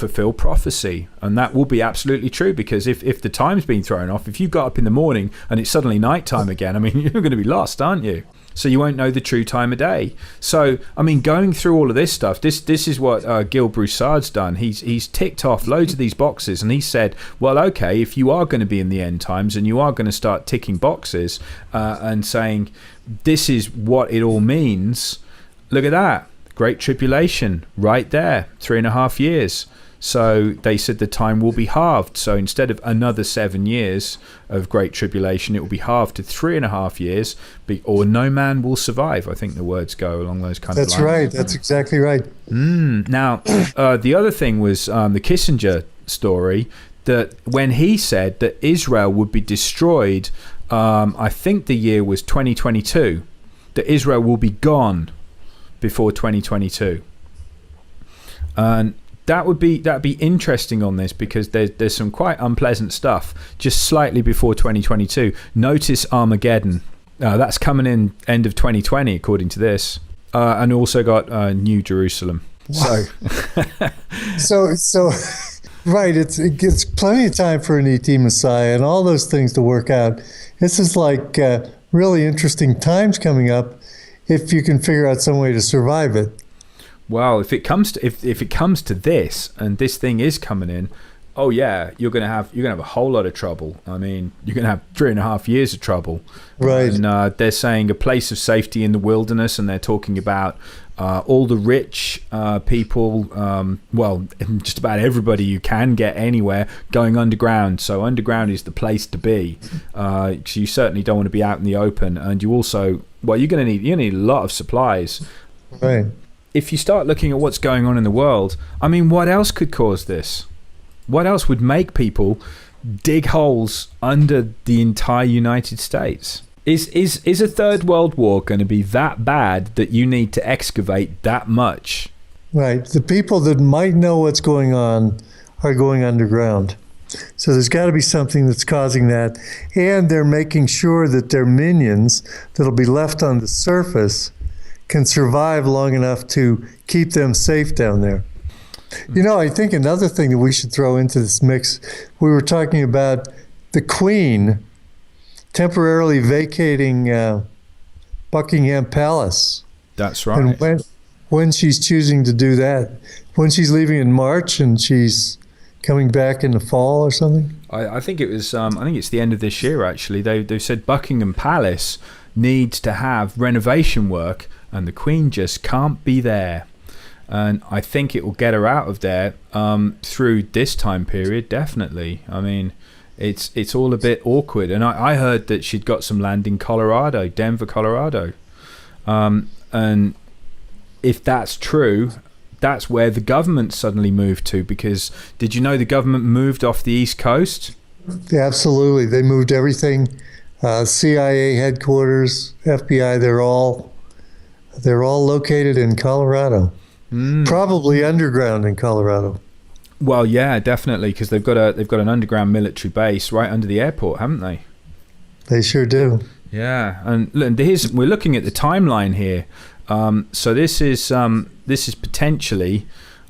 fulfill prophecy. And that will be absolutely true, because if the time's been thrown off, if you got up in the morning and it's suddenly nighttime again, I mean, you're going to be lost, aren't you? So you won't know the true time of day. So, I mean, going through all of this stuff, this is what Gil Broussard's done. He's ticked off loads of these boxes, and he said, well, okay, if you are going to be in the end times and you are going to start ticking boxes and saying this is what it all means, look at that. Great Tribulation right there, 3.5 years. So they said the time will be halved. So instead of another 7 years of Great Tribulation, it will be halved to 3.5 years, or no man will survive. I think the words go along those kind of lines. That's right. That's exactly right. Now, the other thing was the Kissinger story, that when he said that Israel would be destroyed, I think the year was 2022, that Israel will be gone before 2022. And that'd be interesting on this, because there's some quite unpleasant stuff just slightly before 2022. Notice Armageddon. That's coming in end of 2020 according to this, and also got New Jerusalem. Wow. So right, it gives plenty of time for an ET Messiah and all those things to work out. This is like really interesting times coming up if you can figure out some way to survive it. Well, if it comes to this, and this thing is coming in, oh yeah, you're gonna have a whole lot of trouble. I mean, you're gonna have 3.5 years of trouble. Right. And they're saying a place of safety in the wilderness, and they're talking about all the rich people. Well, just about everybody you can get anywhere going underground. So underground is the place to be. So you certainly don't want to be out in the open, and you also, well, you're need a lot of supplies. Right. If you start looking at what's going on in the world, I mean, what else could cause this? What else would make people dig holes under the entire United States? Is a third world war going to be that bad that you need to excavate that much? Right. The people that might know what's going on are going underground. So there's got to be something that's causing that. And they're making sure that their minions that'll be left on the surface can survive long enough to keep them safe down there. You know, I think another thing that we should throw into this mix, we were talking about the Queen temporarily vacating Buckingham Palace. That's right. And when she's choosing to do that, when she's leaving in March and she's coming back in the fall or something. I think it was. I think it's the end of this year. Actually, they've said Buckingham Palace needs to have renovation work, and the Queen just can't be there. And I think it will get her out of there through this time period, definitely. I mean, it's all a bit awkward. And I heard that she'd got some land in Colorado, Denver, Colorado. And if that's true, that's where the government suddenly moved to. Because did you know the government moved off the East Coast? Yeah, absolutely. They moved everything. CIA headquarters, FBI, they're all located in Colorado. Probably underground in Colorado. Well, yeah, definitely, because they've got an underground military base right under the airport, haven't they? They sure do. Yeah, and we're looking at the timeline here. So this is potentially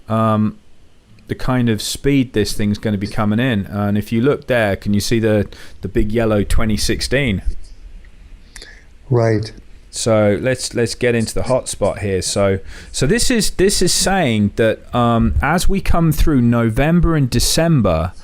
the kind of speed this thing's going to be coming in. And if you look there, can you see the big yellow 2016? Right. So let's get into the hot spot here. So this is saying that as we come through November and December,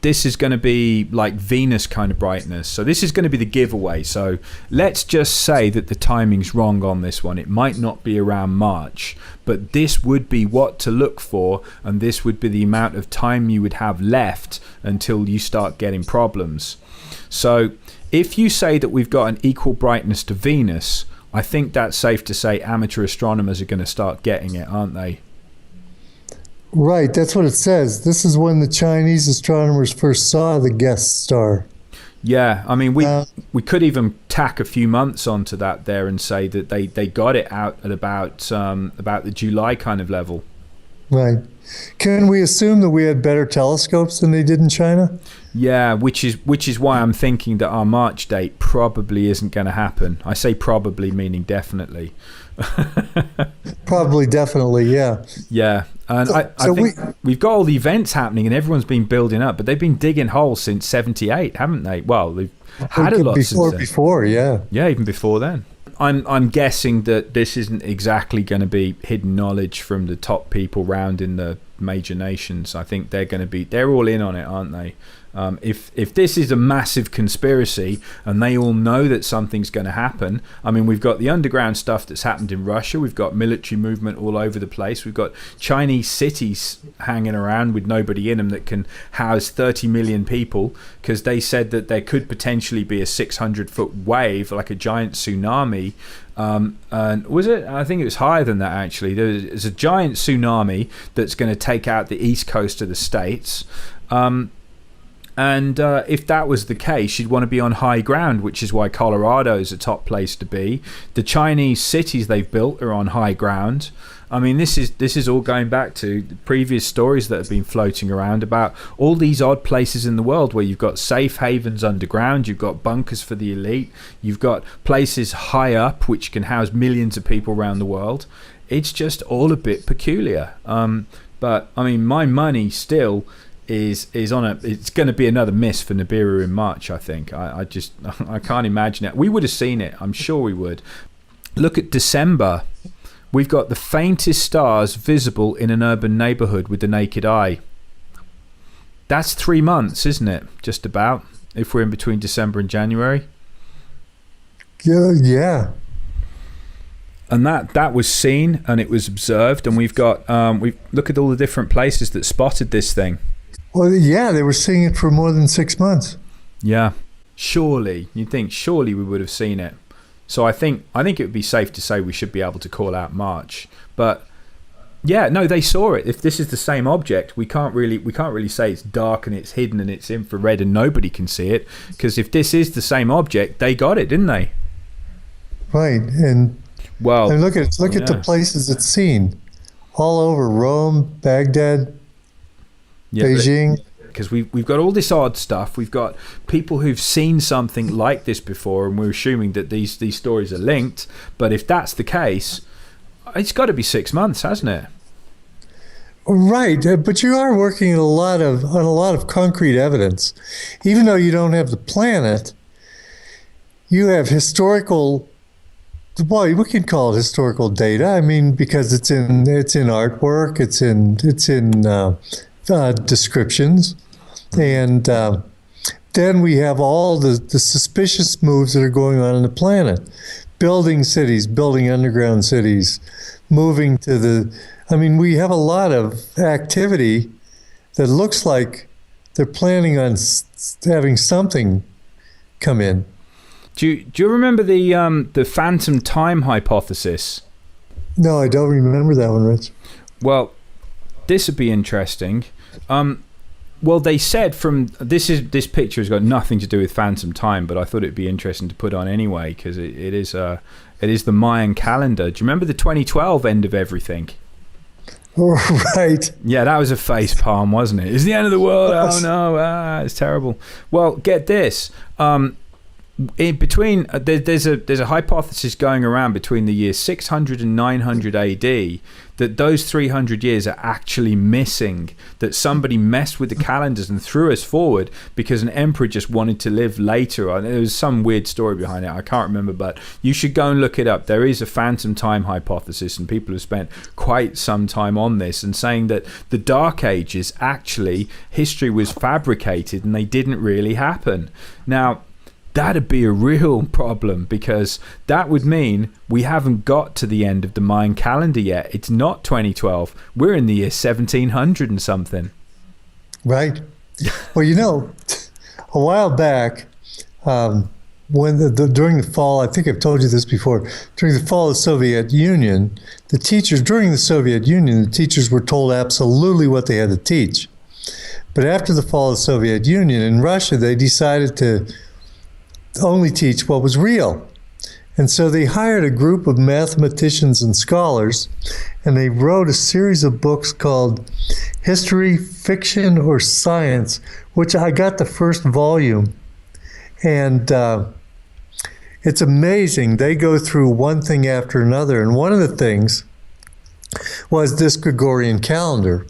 this is going to be like Venus kind of brightness. So this is going to be the giveaway. So let's just say that the timing's wrong on this one. It might not be around March, but this would be what to look for, and this would be the amount of time you would have left until you start getting problems. So if you say that we've got an equal brightness to Venus, I think that's safe to say amateur astronomers are going to start getting it, aren't they? Right, that's what it says. This is when the Chinese astronomers first saw the guest star. Yeah, I mean, we could even tack a few months onto that there and say that they got it out at about the July kind of level. Right. Can we assume that we had better telescopes than they did in China? Yeah, which is why I'm thinking that our March date probably isn't going to happen. I say probably, meaning definitely. Probably, definitely, yeah. Yeah, and So I think we've got all the events happening and everyone's been building up, but they've been digging holes since 78, haven't they? Well, they've had a lot before, yeah. Yeah, even before then. I'm guessing that this isn't exactly going to be hidden knowledge from the top people round in the major nations. I think they're all in on it, aren't they? If this is a massive conspiracy and they all know that something's going to happen, I mean, we've got the underground stuff that's happened in Russia, we've got military movement all over the place, we've got Chinese cities hanging around with nobody in them that can house 30 million people, because they said that there could potentially be a 600-foot wave, like a giant tsunami. And was it? I think it was higher than that, actually. There's a giant tsunami that's going to take out the east coast of the States. And if that was the case, you'd want to be on high ground, which is why Colorado is a top place to be. The Chinese cities they've built are on high ground. I mean, this is all going back to the previous stories that have been floating around about all these odd places in the world where you've got safe havens underground, you've got bunkers for the elite, you've got places high up which can house millions of people around the world. It's just all a bit peculiar. But I mean, my money still is on it's going to be another miss for NIBIRU in March, I think. I can't imagine it. We would have seen it, I'm sure we would. Look at December. We've got the faintest stars visible in an urban neighborhood with the naked eye. That's 3 months, isn't it? Just about, if we're in between December and January. Yeah. And that was seen and it was observed, and we've got we look at all the different places that spotted this thing. Well, yeah, they were seeing it for more than 6 months. Yeah, surely we would have seen it. So I think it would be safe to say we should be able to call out March. But yeah, no, they saw it. If this is the same object, we can't really say it's dark and it's hidden and it's infrared and nobody can see it, because if this is the same object, they got it, didn't they? Right, and well, look at the places it's seen, all over Rome, Baghdad, Beijing. Because we've got all this odd stuff. We've got people who've seen something like this before, and we're assuming that these stories are linked. But if that's the case, it's got to be 6 months, hasn't it? Right, but you are working on a lot of concrete evidence. Even though you don't have the planet, you have historical. Well, we can call it historical data. I mean, because it's in artwork, it's in descriptions, and then we have all the suspicious moves that are going on the planet, building cities, building underground cities, moving to the. I mean, we have a lot of activity that looks like they're planning on having something come in. Do you remember the phantom time hypothesis? No, I don't remember that one, Rich. Well, this would be interesting. Well, they said this picture has got nothing to do with phantom time, but I thought it'd be interesting to put on anyway, because it is the Mayan calendar. Do you remember the 2012 end of everything? Right. Yeah, that was a face palm, wasn't it? It's the end of the world. Oh no, it's terrible. Well, get this. In between, there's a hypothesis going around between the years 600 and 900 AD that those 300 years are actually missing, that somebody messed with the calendars and threw us forward because an emperor just wanted to live later. There was some weird story behind it, I can't remember, but you should go and look it up. There is a phantom time hypothesis, and people have spent quite some time on this and saying that the Dark Ages, actually, history was fabricated and they didn't really happen. Now, that'd be a real problem, because that would mean we haven't got to the end of the Mayan calendar yet. It's not 2012. We're in the year 1700 and something. Right. Well, a while back, when during the fall, I think I've told you this before, during the fall of the Soviet Union, the teachers were told absolutely what they had to teach. But after the fall of the Soviet Union in Russia, they decided to only teach what was real. And so they hired a group of mathematicians and scholars, and they wrote a series of books called History, Fiction, or Science, which I got the first volume. And it's amazing. They go through one thing after another. And one of the things was this Gregorian calendar.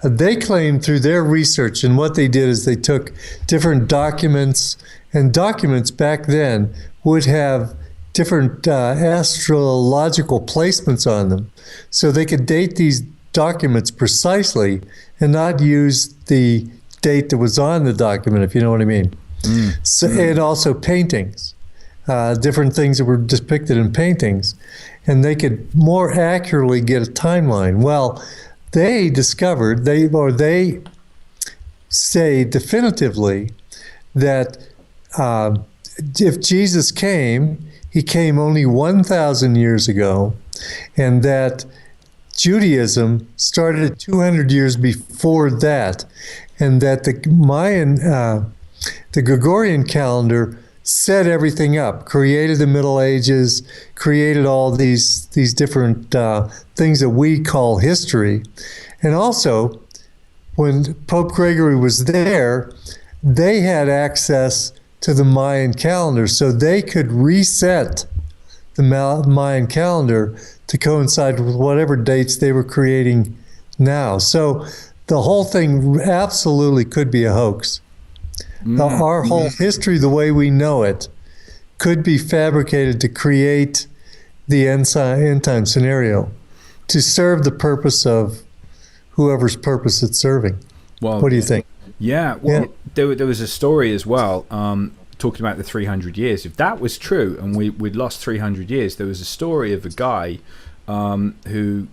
They claim through their research, and what they did is they took different documents, and documents back then would have different astrological placements on them. So they could date these documents precisely and not use the date that was on the document, if you know what I mean. So, and also paintings, different things that were depicted in paintings, and they could more accurately get a timeline. Well, they discovered, they say definitively that if Jesus came, he came only 1,000 years ago, and that Judaism started 200 years before that, and that the Mayan, the Gregorian calendar set everything up, created the Middle Ages, created all these different things that we call history. And also, when Pope Gregory was there, they had access to the Mayan calendar, so they could reset the Mayan calendar to coincide with whatever dates they were creating now. So the whole thing absolutely could be a hoax. Our whole history, the way we know it, could be fabricated to create the end time scenario to serve the purpose of whoever's purpose it's serving. Well, what do you think? Yeah, well, there was a story as well, talking about the 300 years. If that was true, and we'd lost 300 years, there was a story of a guy who...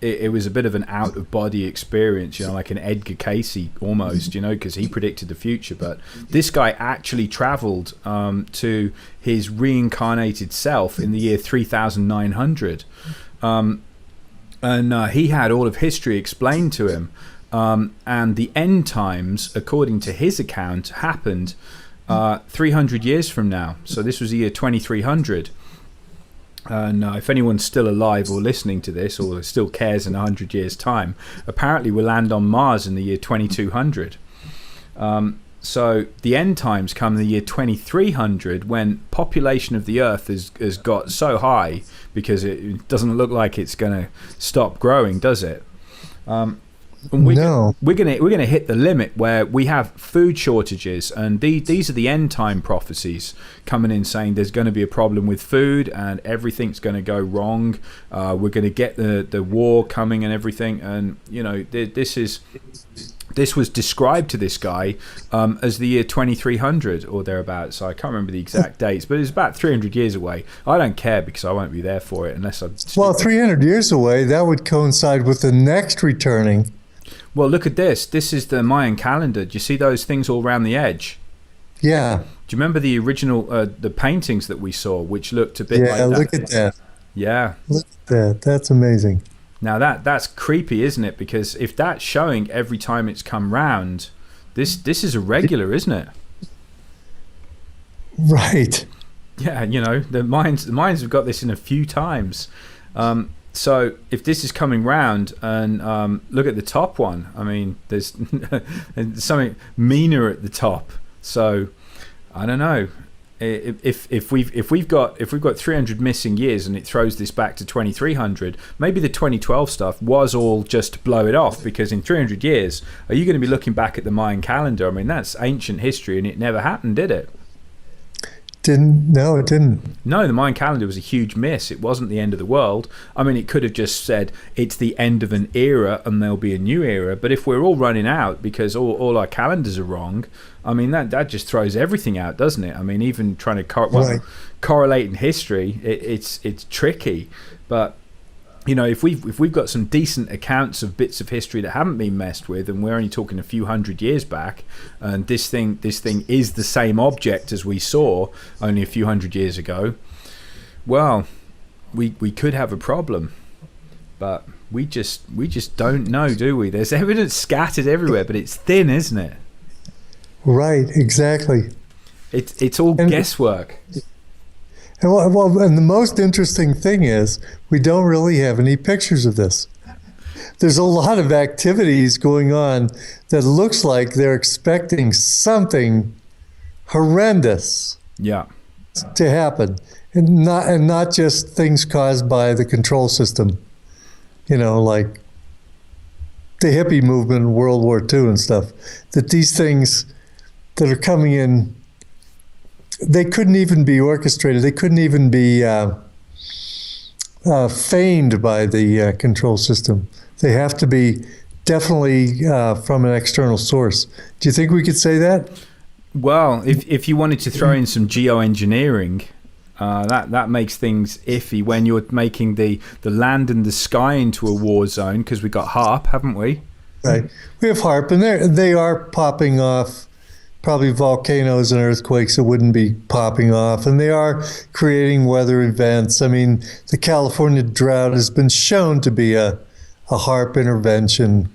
It was a bit of an out-of-body experience, like an Edgar Casey almost, because he predicted the future. But this guy actually traveled to his reincarnated self in the year 3900. And he had all of history explained to him. And the end times, according to his account, happened 300 years from now. So this was the year 2300. And if anyone's still alive or listening to this or still cares in 100 years' time, apparently we'll land on Mars in the year 2200. So the end times come in the year 2300, when population of the Earth has got so high, because it doesn't look like it's going to stop growing, does it? And we're gonna hit the limit where we have food shortages, and these are the end time prophecies coming in saying there's going to be a problem with food and everything's going to go wrong. We're going to get the war coming and everything, and this was described to this guy as the year 2300 or thereabouts. So I can't remember the exact dates, but it's about 300 years away. I don't care because I won't be there for it unless I'm... Well, 300 years away, that would coincide with the next returning. Well, look at this. This is the Mayan calendar. Do you see those things all around the edge? Yeah. Do you remember the original, the paintings that we saw, which looked a bit like that? Yeah, look at that. Yeah. Look at that. That's amazing. Now that's creepy, isn't it? Because if that's showing every time it's come round, this is irregular, isn't it? Right. Yeah, the Mayans have got this in a few times. So if this is coming round, and look at the top one, I mean, there's something meaner at the top. So I don't know. If we've got 300 missing years and it throws this back to 2300, maybe the 2012 stuff was all just to blow it off, because in 300 years, are you going to be looking back at the Mayan calendar? I mean, that's ancient history, and it never happened, did it? No, it didn't. No, the Mayan calendar was a huge miss. It wasn't the end of the world. I mean, it could have just said it's the end of an era and there'll be a new era. But if we're all running out because all our calendars are wrong, I mean, that just throws everything out, doesn't it? I mean, even trying to correlate in history, it's tricky. But if we've got some decent accounts of bits of history that haven't been messed with, and we're only talking a few hundred years back, and this thing is the same object as we saw only a few hundred years ago, well, we could have a problem. But we just don't know, do we? There's evidence scattered everywhere, but it's thin, isn't it? Right, exactly. It's all guesswork. And the most interesting thing is we don't really have any pictures of this. There's a lot of activities going on that looks like they're expecting something horrendous to happen, and not just things caused by the control system, like the hippie movement in World War II and stuff, that these things that are coming in, they couldn't even be orchestrated. They couldn't even be feigned by the control system. They have to be definitely from an external source. Do you think we could say that? Well, if you wanted to throw in some geoengineering, that makes things iffy when you're making the land and the sky into a war zone, because we got HARP, haven't we? Right. We have HARP, and they are popping off probably volcanoes and earthquakes that wouldn't be popping off, and they are creating weather events. I mean, the California drought has been shown to be a HARP intervention,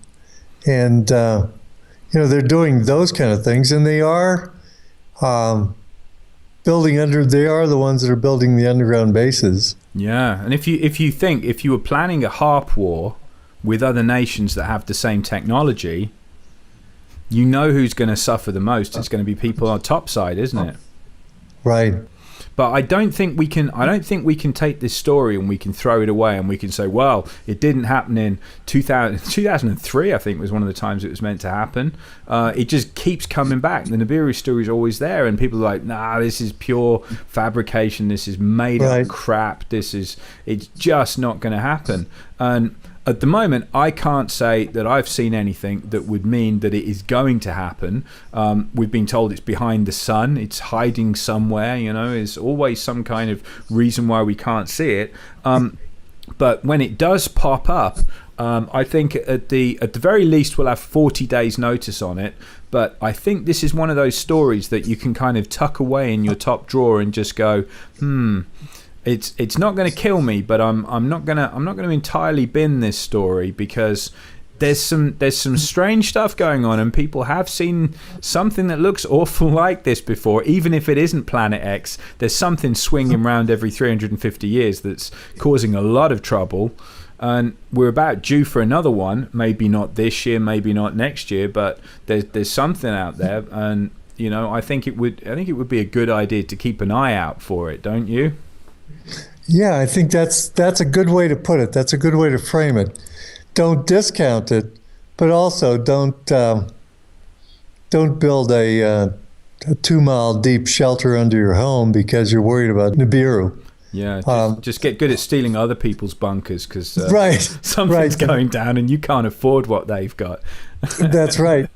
and they're doing those kind of things, and they are they are the ones that are building the underground bases. Yeah, and if you were planning a HARP war with other nations that have the same technology, you know who's going to suffer the most. It's going to be people on top side, isn't it? Right. But I don't think we can take this story and we can throw it away and we can say, well, it didn't happen in 2003, I think was one of the times it was meant to happen. It just keeps coming back. The NIBIRU story is always there, and people are like, nah, this is pure fabrication. This is made up crap. It's just not going to happen. And at the moment, I can't say that I've seen anything that would mean that it is going to happen. We've been told it's behind the sun, it's hiding somewhere, there's always some kind of reason why we can't see it. But when it does pop up, I think at the very least we'll have 40 days notice on it. But I think this is one of those stories that you can kind of tuck away in your top drawer and just go, It's not going to kill me, but I'm not going to entirely bin this story, because there's some strange stuff going on, and people have seen something that looks awful like this before. Even if it isn't Planet X, there's something swinging around every 350 years that's causing a lot of trouble, and we're about due for another one. Maybe not this year, maybe not next year, but there's something out there, and I think it would be a good idea to keep an eye out for it, don't you? Yeah, I think that's a good way to put it. That's a good way to frame it. Don't discount it, but also don't build a 2-mile deep shelter under your home because you're worried about NIBIRU. Yeah, just get good at stealing other people's bunkers, because something's right. going down and you can't afford what they've got. That's right.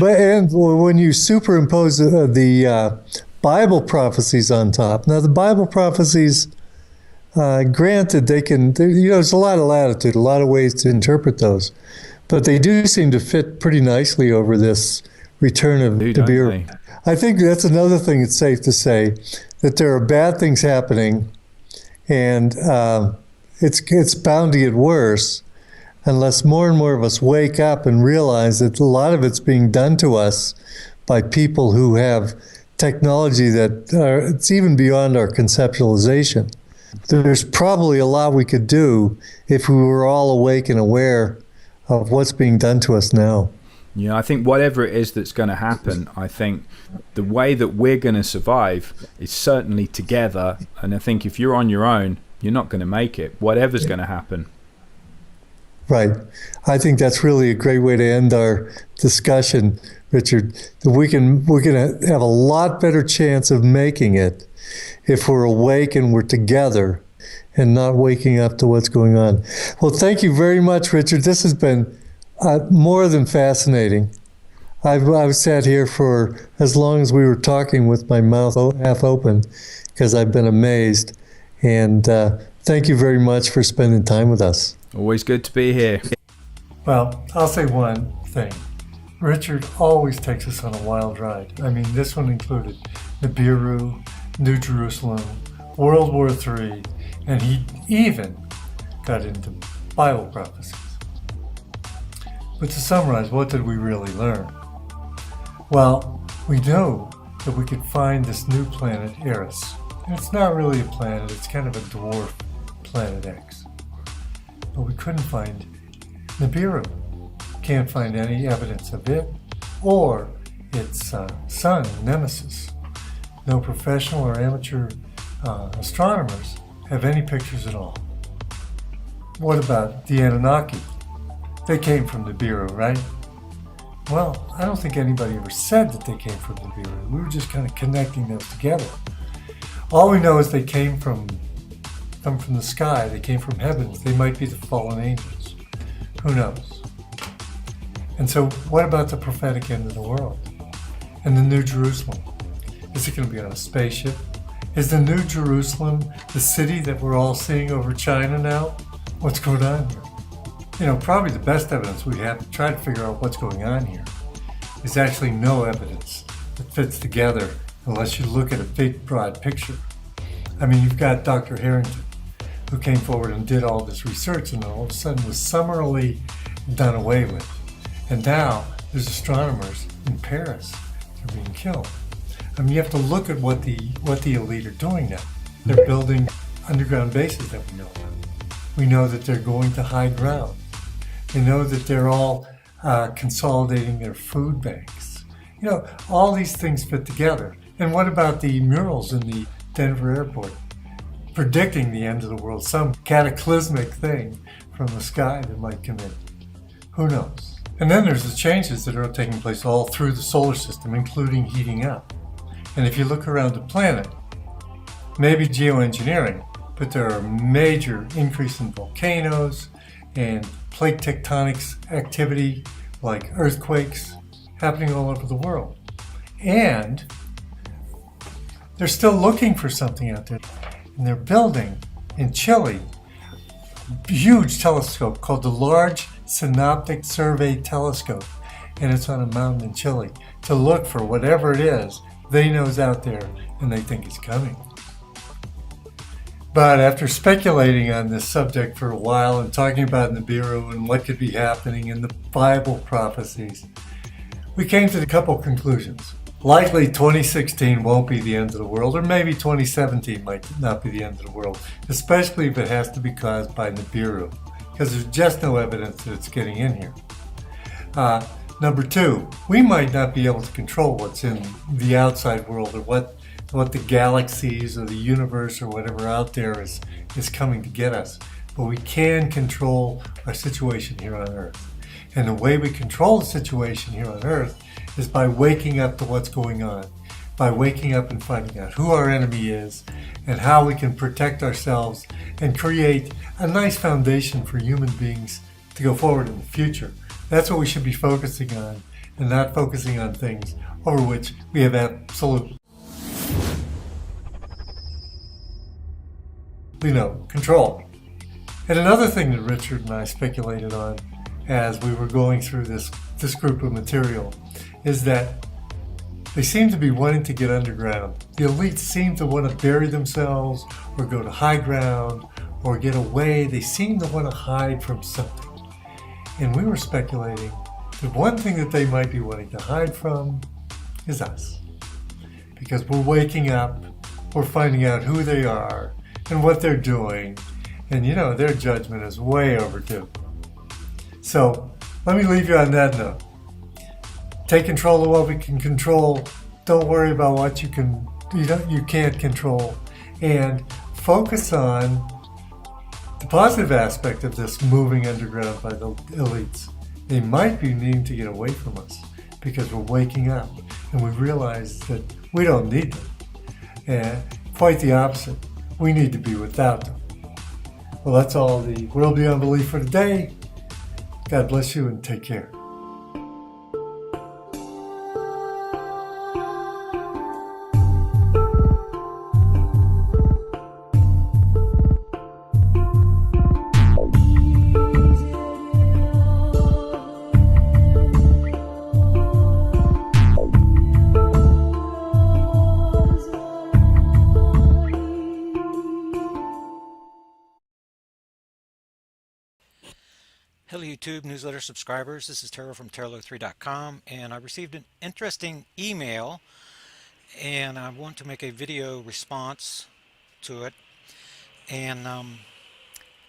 And when you superimpose the Bible prophecies on top. Now, the Bible prophecies, granted, there's a lot of latitude, a lot of ways to interpret those, but they do seem to fit pretty nicely over this return of NIBIRU. I think that's another thing it's safe to say, that there are bad things happening, and it's bound to get worse unless more and more of us wake up and realize that a lot of it's being done to us by people who have technology that it's even beyond our conceptualization. There's probably a lot we could do if we were all awake and aware of what's being done to us now. Yeah, I think whatever it is that's going to happen, I think the way that we're going to survive is certainly together. And I think if you're on your own, you're not going to make it, whatever's going to happen. Right. I think that's really a great way to end our discussion, Richard. We're going to have a lot better chance of making it if we're awake and we're together and not waking up to what's going on. Well, thank you very much, Richard. This has been more than fascinating. I've sat here for as long as we were talking with my mouth half open because I've been amazed. And thank you very much for spending time with us. Always good to be here. Well, I'll say one thing. Richard always takes us on a wild ride. I mean, this one included NIBIRU, New Jerusalem, World War III, and he even got into Bible prophecies. But to summarize, what did we really learn? Well, we know that we could find this new planet, Eris. And it's not really a planet, it's kind of a dwarf planet X. But we couldn't find NIBIRU. Can't find any evidence of it or its sun, Nemesis. No professional or amateur astronomers have any pictures at all. What about the Anunnaki? they came from Nibiru, right? Well, I don't think anybody ever said that they came from Nibiru. We were just kind of connecting those together. All we know is they came from the sky. They came from heavens. They might be the fallen angels. Who knows? And so what about the prophetic end of the world? And the New Jerusalem? Is it going to be on a spaceship? Is the New Jerusalem the city that we're all seeing over China now? What's going on here? You know, probably the best evidence we have to try to figure out what's going on here is actually no evidence that fits together unless you look at a big, broad picture. I mean, you've got Dr. Harrington, who came forward and did all this research and all of a sudden was summarily done away with. And now there's astronomers in Paris that are being killed. I mean, you have to look at what the elite are doing now. They're building underground bases that we know about. We know that they're going to high ground. We know that they're all consolidating their food banks. You know, all these things fit together. And what about the murals in the Denver airport predicting the end of the world, some cataclysmic thing from the sky that might come in? Who knows? And then there's the changes that are taking place all through the solar system, including heating up. And if you look around the planet, maybe geoengineering, but there are major increase in volcanoes and plate tectonics activity like earthquakes happening all over the world. And they're still looking for something out there. And they're building in Chile a huge telescope called the Large Synoptic Survey Telescope. And it's on a mountain in Chile to look for whatever it is they know is out there and they think is coming. But after speculating on this subject for a while and talking about Nibiru and what could be happening in the Bible prophecies, we came to a couple conclusions. Likely 2016 won't be the end of the world, or maybe 2017 might not be the end of the world, especially if it has to be caused by Nibiru, because there's just no evidence that it's getting in here. Number two, we might not be able to control what's in the outside world or what the galaxies or the universe or whatever out there is coming to get us. But we can control our situation here on Earth. And the way we control the situation here on Earth is by waking up to what's going on, by waking up and finding out who our enemy is and how we can protect ourselves and create a nice foundation for human beings to go forward in the future. That's what we should be focusing on, and not focusing on things over which we have absolute control. And another thing that Richard and I speculated on as we were going through this group of material is that they seem to be wanting to get underground. The elites seem to want to bury themselves or go to high ground or get away. They seem to want to hide from something. And we were speculating that one thing that they might be wanting to hide from is us. Because we're waking up, we're finding out who they are and what they're doing, and their judgment is way overdue. So let me leave you on that note. Take control of what we can control. Don't worry about what you can't control, and focus on the positive aspect of this moving underground by the elites. They might be needing to get away from us because we're waking up and we realize that we don't need them. And quite the opposite. We need to be without them. Well, that's all the World Beyond Belief for today. God bless you and take care. Hello YouTube newsletter subscribers, this is Terrell from Terrell3.com, and I received an interesting email and I want to make a video response to it. And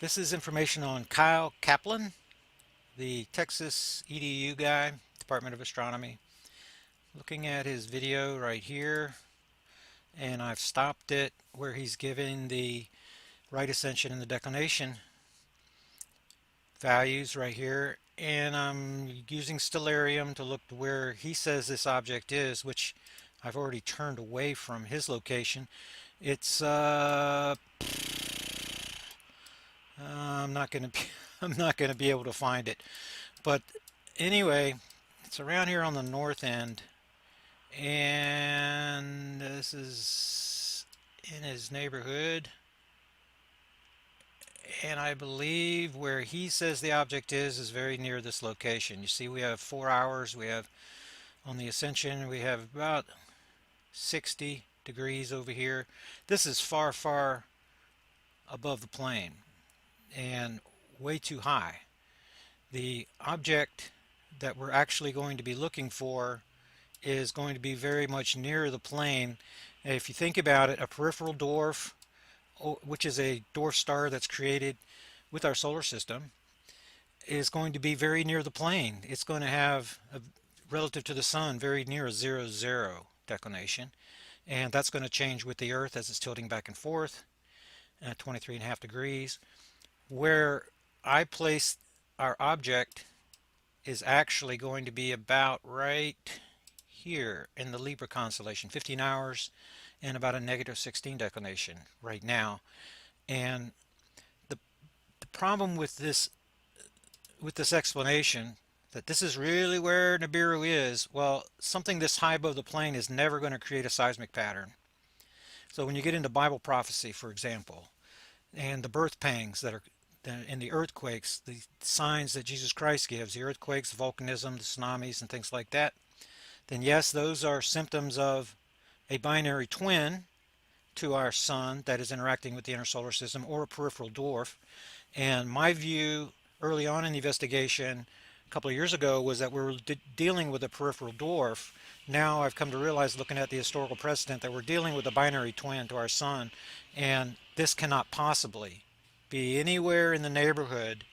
this is information on Kyle Kaplan, the Texas EDU guy, Department of Astronomy. Looking at his video right here, and I've stopped it where he's giving the right ascension and the declination values right here, and I'm using stellarium to look to where he says this object is, which I've already turned away from his location. It's I'm not going to be I'm not going to be able to find it. But anyway, it's around here on the north end, and this is in his neighborhood. And I believe where he says the object is very near this location. You see, we have 4 hours. We have on the ascension, we have about 60 degrees over here. This is far, far above the plane and way too high. The object that we're actually going to be looking for is going to be very much near the plane. If you think about it, a peripheral dwarf, which is a dwarf star that's created with our solar system, is going to be very near the plane. It's going to have, relative to the sun, very near a 0-0 declination, and that's going to change with the Earth as it's tilting back and forth at 23.5 degrees. Where I place our object is actually going to be about right here in the Libra constellation, 15 hours and about a -16 declination right now. And the problem with this explanation, that this is really where NIBIRU is, well, something this high above the plane is never going to create a seismic pattern. So when you get into Bible prophecy, for example, and the birth pangs that are in the earthquakes, the signs that Jesus Christ gives, the earthquakes, the volcanism, the tsunamis, and things like that, then yes, those are symptoms of a binary twin to our sun that is interacting with the inner solar system, or a peripheral dwarf. And my view early on in the investigation a couple of years ago was that we were dealing with a peripheral dwarf. Now I've come to realize, looking at the historical precedent, that we're dealing with a binary twin to our sun, and this cannot possibly be anywhere in the neighborhood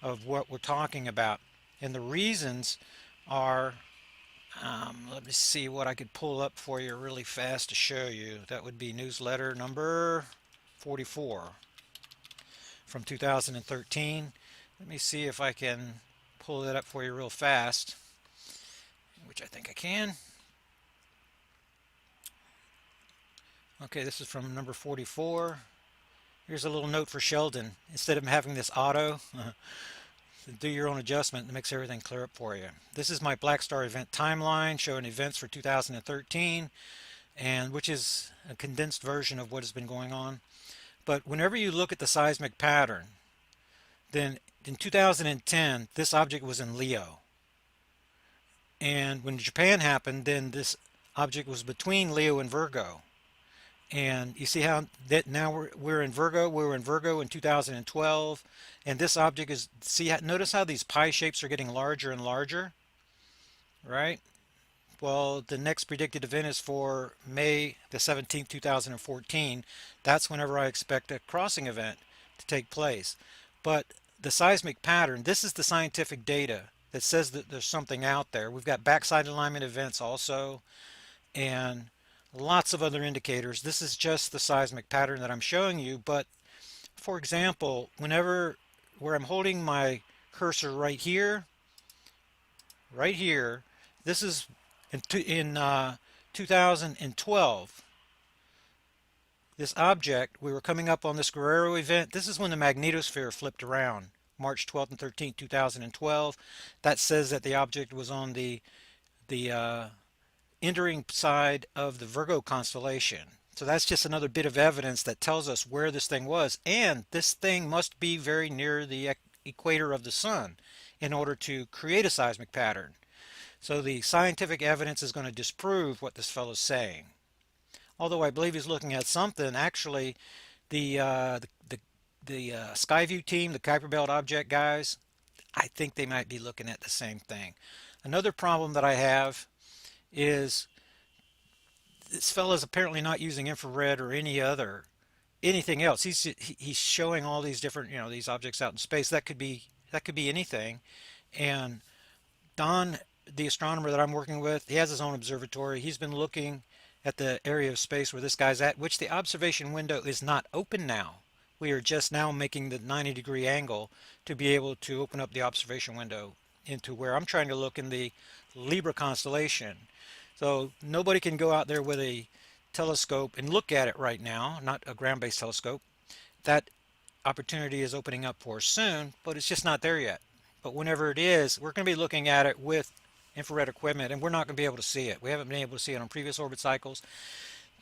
of what we're talking about. And the reasons are, let me see what I could pull up for you really fast to show you. That would be newsletter number 44 from 2013. Let me see if I can pull that up for you real fast, which I think I can. Okay, this is from number 44. Here's a little note for Sheldon. Instead of having this auto, do your own adjustment. It makes everything clear up for you. This is my Black Star event timeline showing events for 2013, and which is a condensed version of what has been going on. But whenever you look at the seismic pattern, then in 2010, this object was in Leo. And when Japan happened, then this object was between Leo and Virgo. And you see how that now we're in Virgo. We were in Virgo in 2012, and this object is, notice how these pie shapes are getting larger and larger, right? Well, the next predicted event is for May the 17th, 2014. That's whenever I expect a crossing event to take place. But the seismic pattern, this is the scientific data that says that there's something out there. We've got backside alignment events also, and lots of other indicators. This is just the seismic pattern that I'm showing you. But for example, where I'm holding my cursor right here, this is in 2012. This object, we were coming up on this Guerrero event. This is when the magnetosphere flipped around, March 12th and 13th, 2012. That says that the object was on the entering side of the Virgo constellation. So that's just another bit of evidence that tells us where this thing was. And this thing must be very near the equator of the sun in order to create a seismic pattern. So the scientific evidence is going to disprove what this fellow's saying. Although I believe he's looking at something, actually, the Skyview team, the Kuiper Belt object guys, I think they might be looking at the same thing. Another problem that I have is this fellow's apparently not using infrared or anything else. He's showing all these different, these objects out in space. That could be anything. And Don, the astronomer that I'm working with, he has his own observatory. He's been looking at the area of space where this guy's at, which the observation window is not open now. We are just now making the 90-degree angle to be able to open up the observation window into where I'm trying to look in the Libra constellation. So nobody can go out there with a telescope and look at it right now, not a ground-based telescope. That opportunity is opening up for us soon, but it's just not there yet. But whenever it is, we're going to be looking at it with infrared equipment, and we're not going to be able to see it. We haven't been able to see it on previous orbit cycles.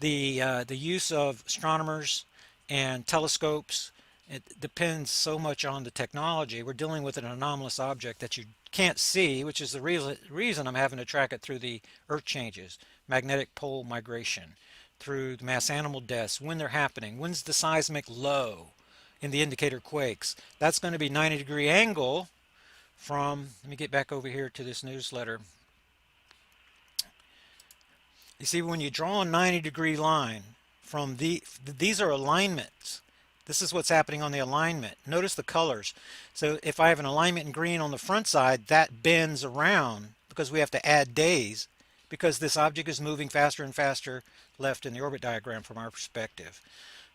The use of astronomers and telescopes, it depends so much on the technology. We're dealing with an anomalous object that you can't see, which is the reason I'm having to track it through the Earth changes, magnetic pole migration, through the mass animal deaths, when they're happening, when's the seismic low in the indicator quakes. That's going to be 90-degree angle from, let me get back over here to this newsletter. You see, when you draw a 90-degree line from these are alignments. This is what's happening on the alignment. Notice the colors. So if I have an alignment in green on the front side, that bends around because we have to add days because this object is moving faster and faster left in the orbit diagram from our perspective.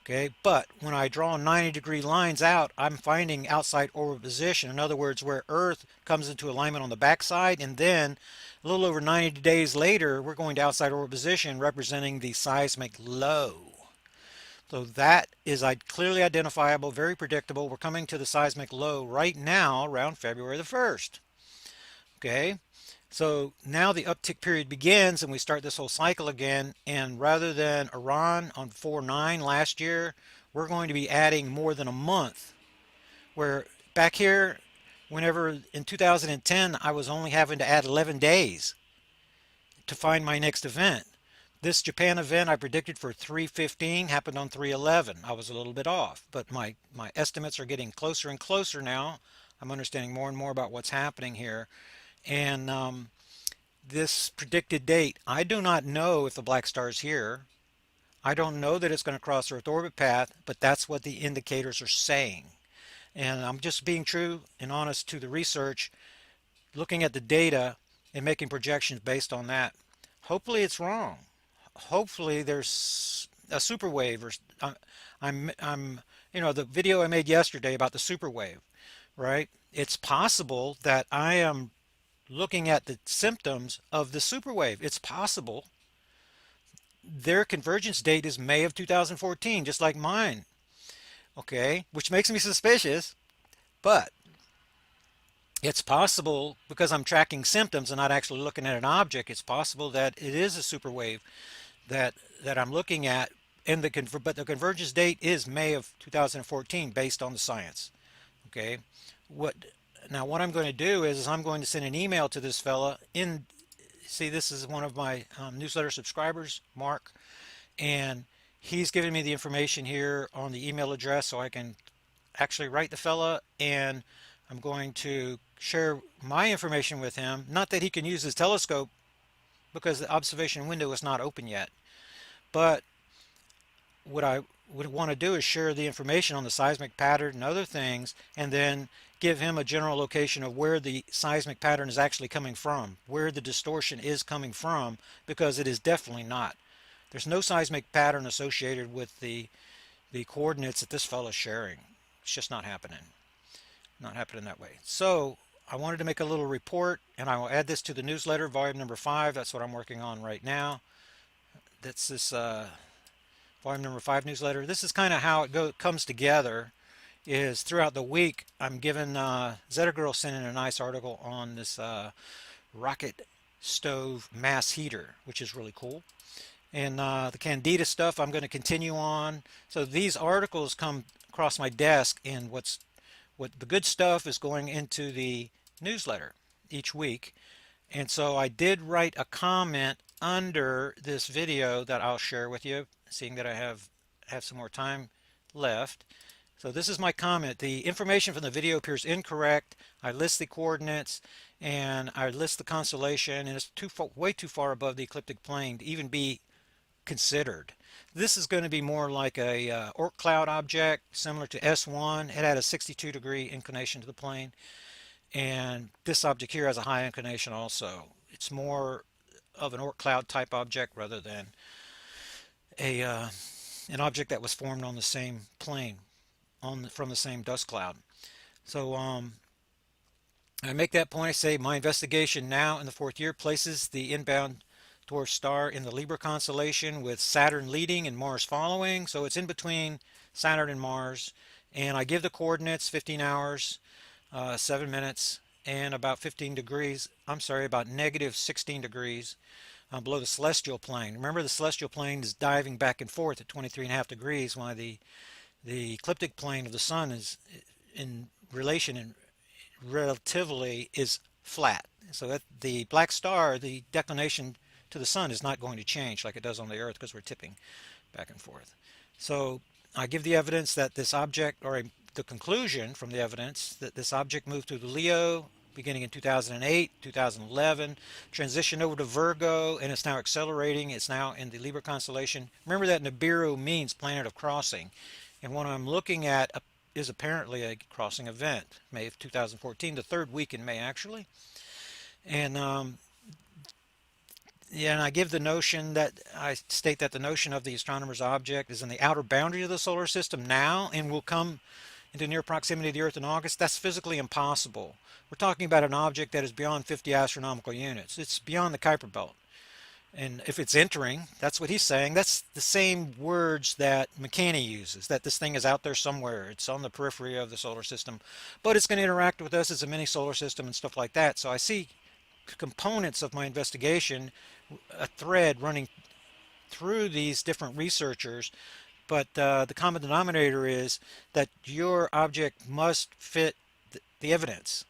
Okay, but when I draw 90-degree lines out, I'm finding outside orbit position. In other words, where Earth comes into alignment on the backside, and then a little over 90 days later, we're going to outside orbit position representing the seismic low. So that is clearly identifiable, very predictable. We're coming to the seismic low right now around February the 1st. Okay, so now the uptick period begins and we start this whole cycle again. And rather than Iran on 4/9 last year, we're going to be adding more than a month. Where back here, whenever in 2010, I was only having to add 11 days to find my next event. This Japan event I predicted for 3/15 happened on 3/11. I was a little bit off, but my estimates are getting closer and closer now. I'm understanding more and more about what's happening here. And this predicted date, I do not know if the black star is here. I don't know that it's going to cross Earth orbit path, but that's what the indicators are saying. And I'm just being true and honest to the research, looking at the data and making projections based on that. Hopefully it's wrong. Hopefully there's a super wave, or the video I made yesterday about the super wave, right? It's possible that I am looking at the symptoms of the super wave. It's possible their convergence date is May of 2014, just like mine. Okay, which makes me suspicious, but it's possible because I'm tracking symptoms and not actually looking at an object. It's possible that it is a super wave that I'm looking at, and but the convergence date is May of 2014 based on the science. Okay, what I'm going to do is I'm going to send an email to this fella. See, this is one of my newsletter subscribers, Mark, and he's giving me the information here on the email address so I can actually write the fella, and I'm going to share my information with him. Not that he can use his telescope because the observation window is not open yet, but what I would want to do is share the information on the seismic pattern and other things, and then give him a general location of where the seismic pattern is actually coming from, where the distortion is coming from, because it is definitely not. There's no seismic pattern associated with the coordinates that this fellow is sharing. It's just not happening. Not happening that way. So I wanted to make a little report, and I will add this to the newsletter, volume number 5. That's what I'm working on right now. That's this volume number 5 newsletter. This is kind of how it comes together. Is throughout the week I'm given Zeta Girl sent in a nice article on this rocket stove mass heater, which is really cool. And the Candida stuff I'm going to continue on. So these articles come across my desk, and what the good stuff is going into the newsletter each week. And so I did write a comment under this video that I'll share with you, seeing that I have some more time left. So this is my comment. The information from the video appears incorrect. I list the coordinates and I list the constellation, and it's way too far above the ecliptic plane to even be considered. This is going to be more like a Oort cloud object, similar to S1. It had a 62-degree inclination to the plane, and this object here has a high inclination also. It's more of an Oort cloud type object rather than an object that was formed on the same plane, from the same dust cloud. So I make that point. I say my investigation now in the fourth year places the inbound dwarf star in the Libra constellation with Saturn leading and Mars following. So it's in between Saturn and Mars. And I give the coordinates 15 hours, 7 minutes, and about 15 degrees. I'm sorry, about negative 16 degrees below the celestial plane. Remember, the celestial plane is diving back and forth at 23.5 degrees, while the ecliptic plane of the sun is in relation and relatively is flat. So that the black star, the declination to the sun, is not going to change like it does on the Earth because we're tipping back and forth. So I give the evidence that this object, or the conclusion from the evidence that this object moved through the Leo beginning in 2008, 2011, transitioned over to Virgo, and it's now accelerating. It's now in the Libra constellation. Remember that NIBIRU means planet of crossing. And what I'm looking at is apparently a crossing event, May of 2014, the third week in May, actually. And yeah, and I give the notion that I state that the notion of the astronomer's object is in the outer boundary of the solar system now and will come into near proximity to the Earth in August. That's physically impossible. We're talking about an object that is beyond 50 astronomical units. It's beyond the Kuiper Belt. And if it's entering, that's what he's saying. That's the same words that McCanney uses, that this thing is out there somewhere. It's on the periphery of the solar system, but it's going to interact with us as a mini solar system and stuff like that. So I see components of my investigation, a thread running through these different researchers, but the common denominator is that your object must fit the evidence.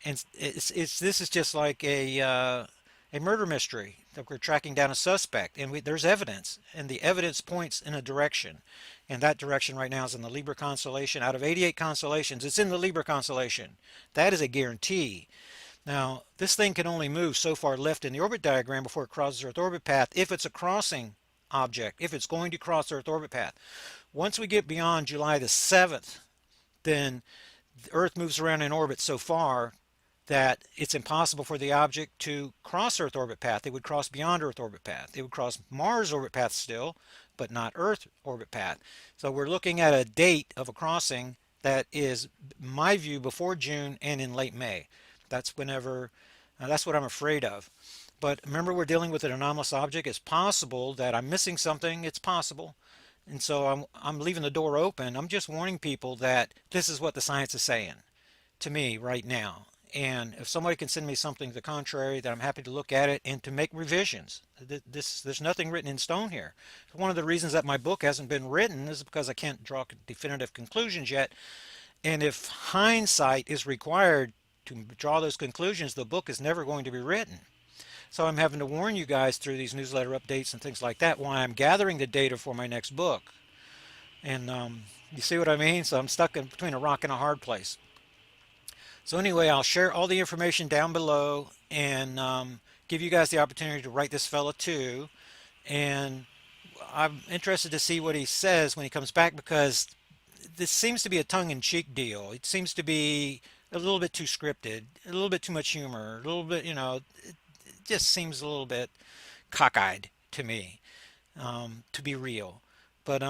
And this is just like a murder mystery that we're tracking down a suspect, and there's evidence, and the evidence points in a direction, and that direction right now is in the Libra constellation. Out of 88 constellations, it's in the Libra constellation. That is a guarantee. Now, this thing can only move so far left in the orbit diagram before it crosses Earth orbit path if it's a crossing object, if it's going to cross Earth orbit path. Once we get beyond July the 7th, then the Earth moves around in orbit so far that it's impossible for the object to cross Earth orbit path. It would cross beyond Earth orbit path. It would cross Mars orbit path still, but not Earth orbit path. So we're looking at a date of a crossing that is, in my view, before June and in late May. That's whenever, that's what I'm afraid of. But remember, we're dealing with an anomalous object. It's possible that I'm missing something. It's possible. And so I'm leaving the door open. I'm just warning people that this is what the science is saying to me right now. And if somebody can send me something to the contrary, then I'm happy to look at it and to make revisions. There's nothing written in stone here. One of the reasons that my book hasn't been written is because I can't draw definitive conclusions yet. And if hindsight is required to draw those conclusions, the book is never going to be written. So I'm having to warn you guys through these newsletter updates and things like that why I'm gathering the data for my next book. And you see what I mean? So I'm stuck in between a rock and a hard place. So anyway, I'll share all the information down below and give you guys the opportunity to write this fella too. And I'm interested to see what he says when he comes back, because this seems to be a tongue-in-cheek deal. It seems to be a little bit too scripted, a little bit too much humor, a little bit, you know, it just seems a little bit cockeyed to me, to be real. But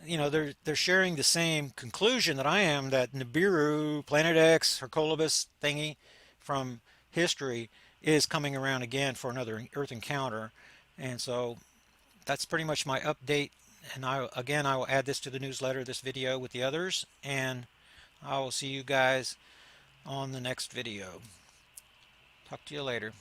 you know, they're sharing the same conclusion that I am, that Nibiru, Planet X, Hercolobus thingy from history is coming around again for another Earth encounter. And so that's pretty much my update. And I will add this to the newsletter, this video with the others, and I will see you guys on the next video. Talk to you later.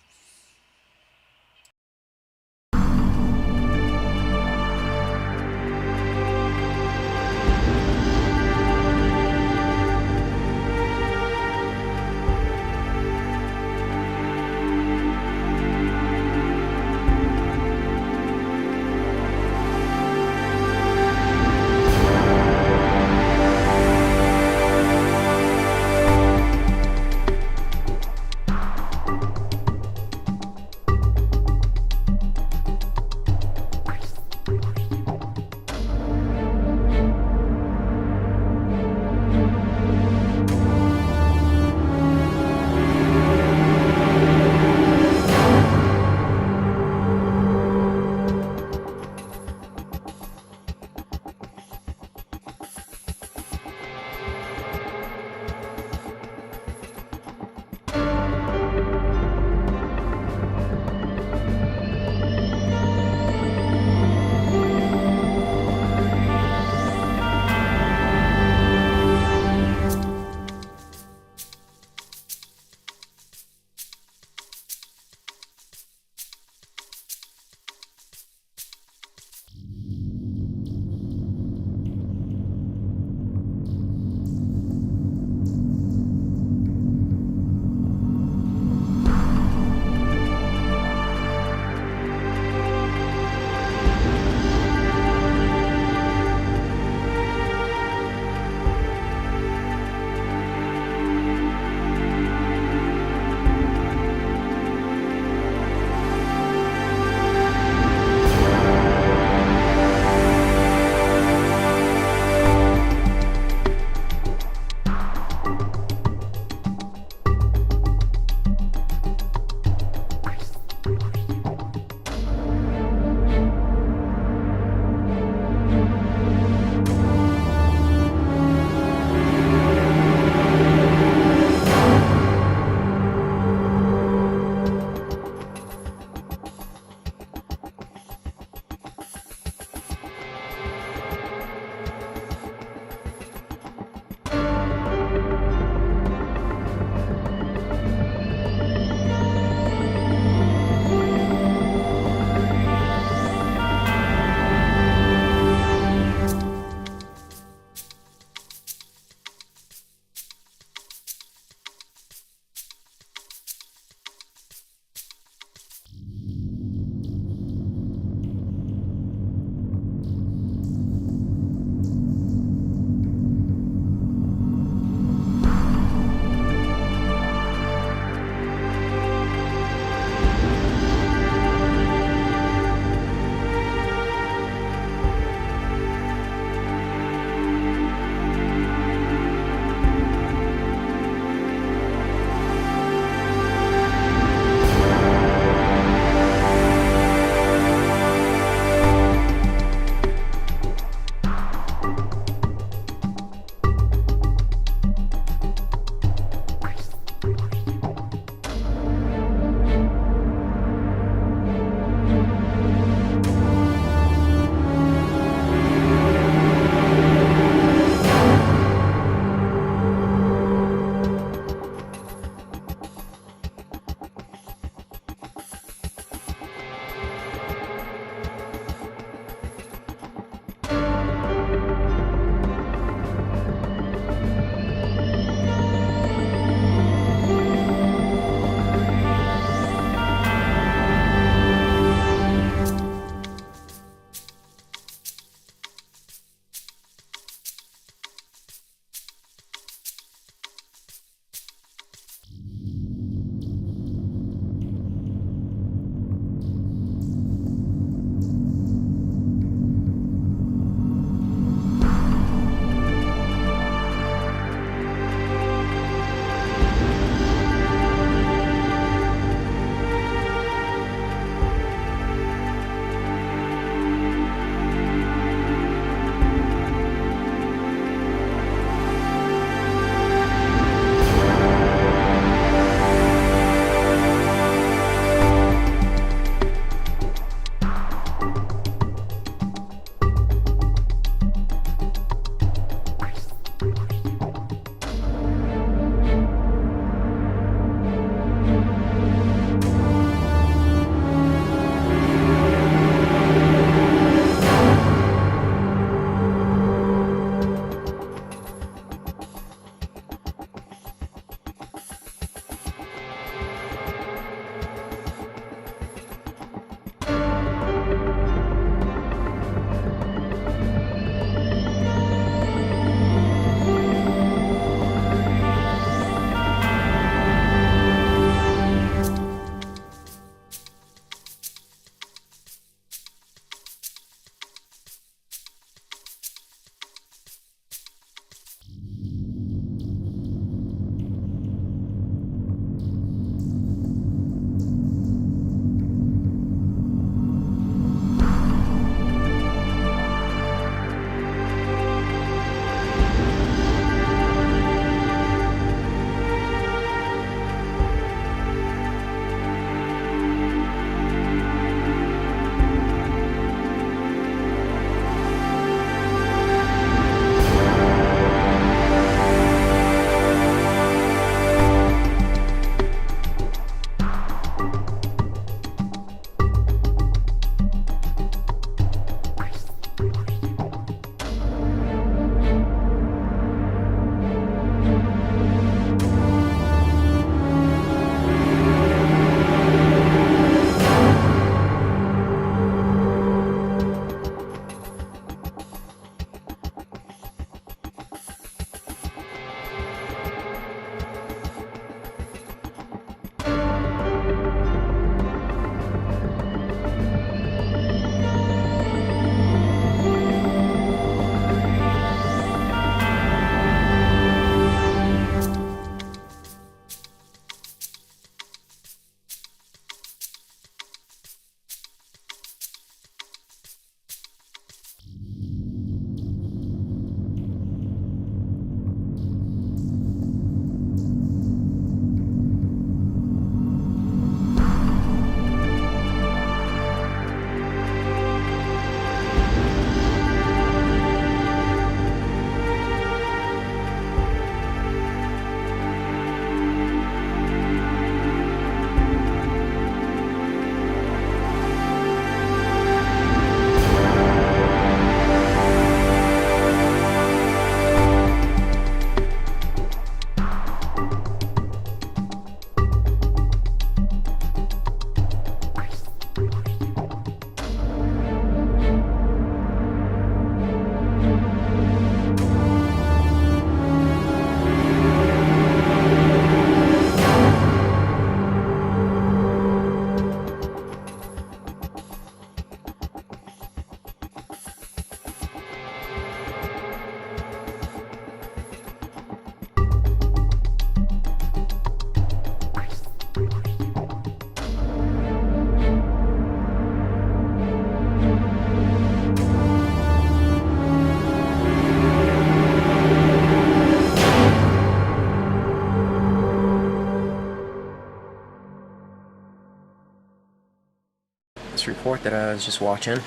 report that I was just watching. It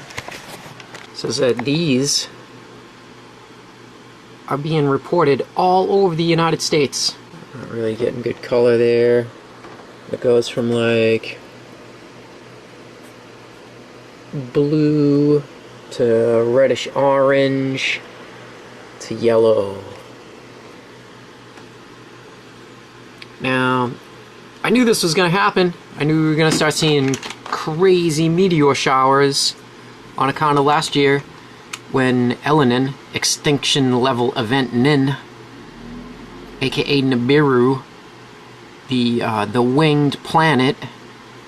says that these are being reported all over the United States. Not really getting good color there. It goes from like blue to reddish orange to yellow. Now, I knew this was going to happen. I knew we were going to start seeing crazy meteor showers on account of last year when Elenin, extinction level event Nin, aka NIBIRU, the winged planet,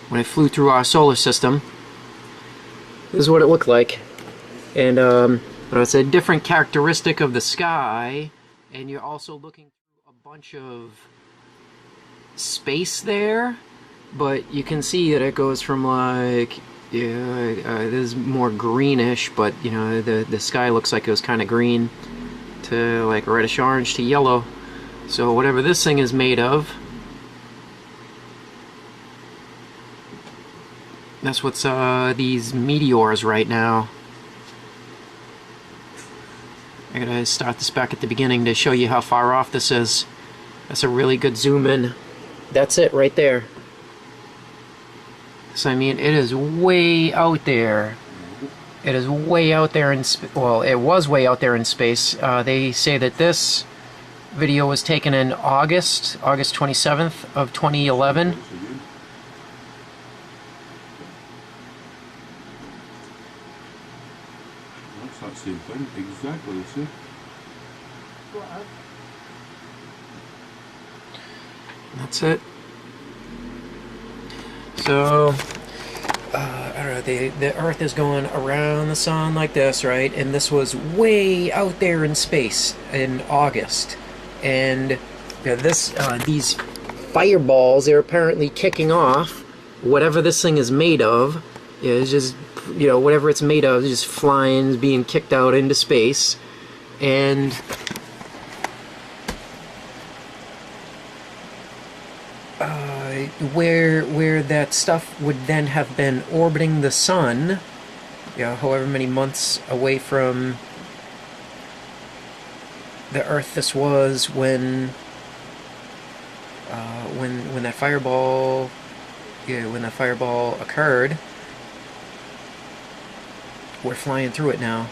when it flew through our solar system. This is what it looked like. And it's a different characteristic of the sky, and you're also looking through a bunch of space there, but you can see that it goes from like, this is more greenish, but you know, the sky looks like it was kind of green to like reddish orange to yellow. So whatever this thing is made of, that's what's these meteors right now. I gotta start this back at the beginning to show you how far off this is. That's a really good zoom in. That's it right there. So I mean, it is way out there. It is way out there in well, it was way out there in space. They say that this video was taken in August 27th of 2011. That's that same thing, exactly the same. That's it. So, I don't know, the Earth is going around the sun like this, right? And this was way out there in space in August. And you know, these fireballs, they're apparently kicking off. Whatever this thing is made of is just, you know, whatever it's made of is just flying, being kicked out into space. And where that stuff would then have been orbiting the sun, you know, however many months away from the Earth this was when that fireball, when that fireball occurred. We're flying through it now.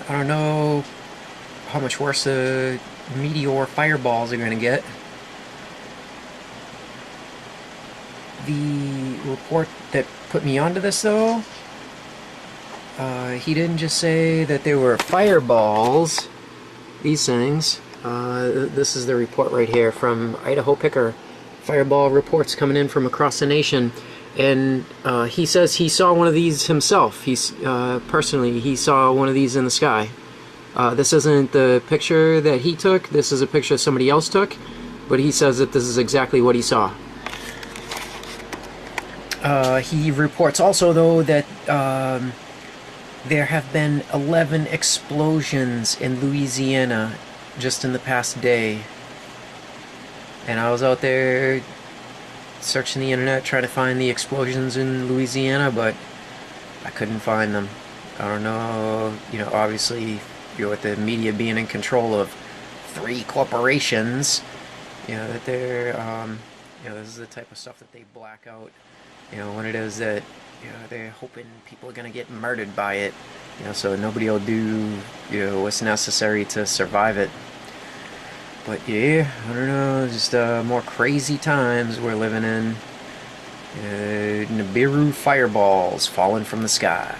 I don't know how much worse the meteor fireballs are going to get. The report that put me onto this, though, he didn't just say that they were fireballs, these things. This is the report right here from Idaho Picker. Fireball reports coming in from across the nation. And he says he saw one of these himself. Personally, he saw one of these in the sky. This isn't the picture that he took. This is a picture somebody else took. But he says that this is exactly what he saw. He reports also, though, that there have been 11 explosions in Louisiana just in the past day. And I was out there searching the internet trying to find the explosions in Louisiana, but I couldn't find them. I don't know, you know, obviously, you know, with the media being in control of 3 corporations, you know, that they're, you know, this is the type of stuff that they black out, you know, when it is that, you know, they're hoping people are going to get murdered by it, you know, so nobody will do, you know, what's necessary to survive it. But yeah, I don't know, just more crazy times we're living in. NIBIRU fireballs falling from the sky.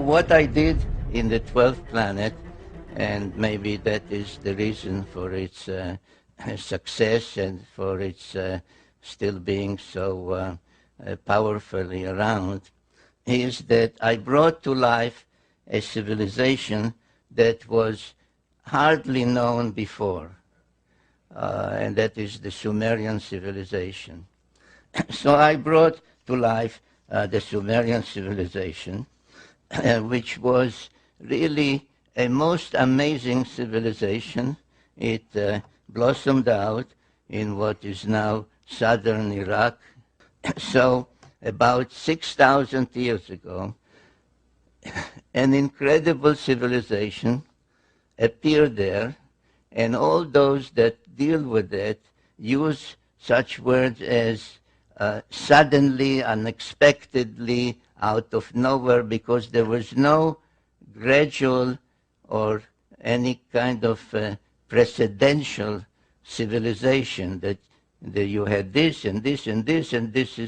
what I did in the 12th planet, and maybe that is the reason for its success and for its still being so powerfully around, is that I brought to life a civilization that was hardly known before, and that is the Sumerian civilization. So I brought to life the Sumerian civilization, which was really a most amazing civilization. It blossomed out in what is now southern Iraq. So about 6,000 years ago, an incredible civilization appeared there, and all those that deal with it use such words as suddenly, unexpectedly, out of nowhere, because there was no gradual or any kind of precedential civilization that you had this and this and this, and this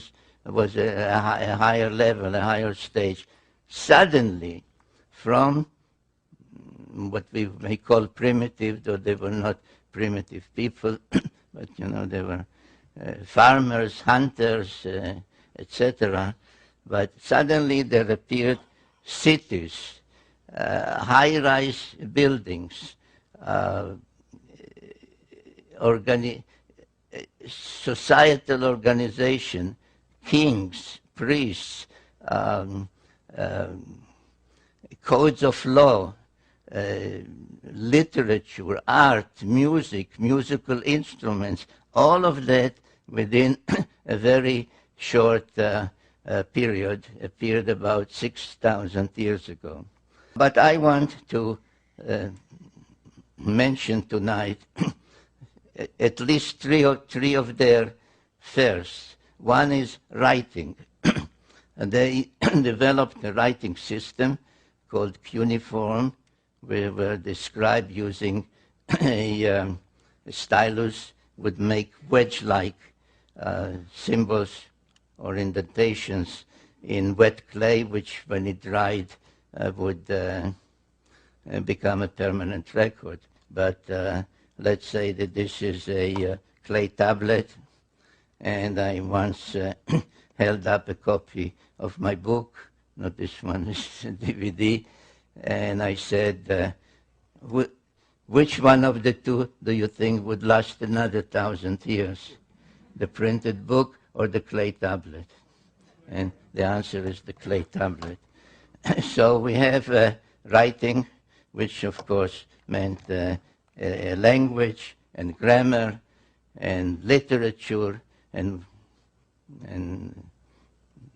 was a higher level, a higher stage. Suddenly, from what we may call primitive, though they were not primitive people, but they were farmers, hunters, etc. But suddenly there appeared cities, high-rise buildings, societal organization, kings, priests, codes of law, literature, art, music, musical instruments, all of that within a very short period, appeared about 6,000 years ago. But I want to mention tonight at least three of their firsts. One is writing. And they developed a writing system called cuneiform, where the scribe using a stylus would make wedge-like symbols or indentations in wet clay, which when it dried would become a permanent record. But let's say that this is a clay tablet, and I once held up a copy of my book, not this one, this is a DVD, and I said, which one of the two do you think would last another 1,000 years? The printed book or the clay tablet? And the answer is the clay tablet. So we have writing, which of course meant a language and grammar and literature and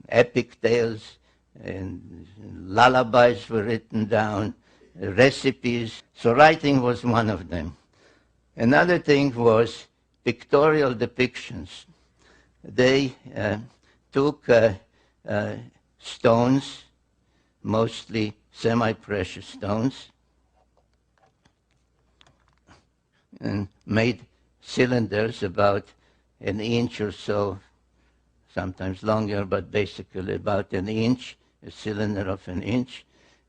epic tales, and lullabies were written down, recipes. So writing was one of them. Another thing was pictorial depictions. They took stones, mostly semi-precious stones, and made cylinders about an inch or so, sometimes longer, but basically about an inch, a cylinder of an inch,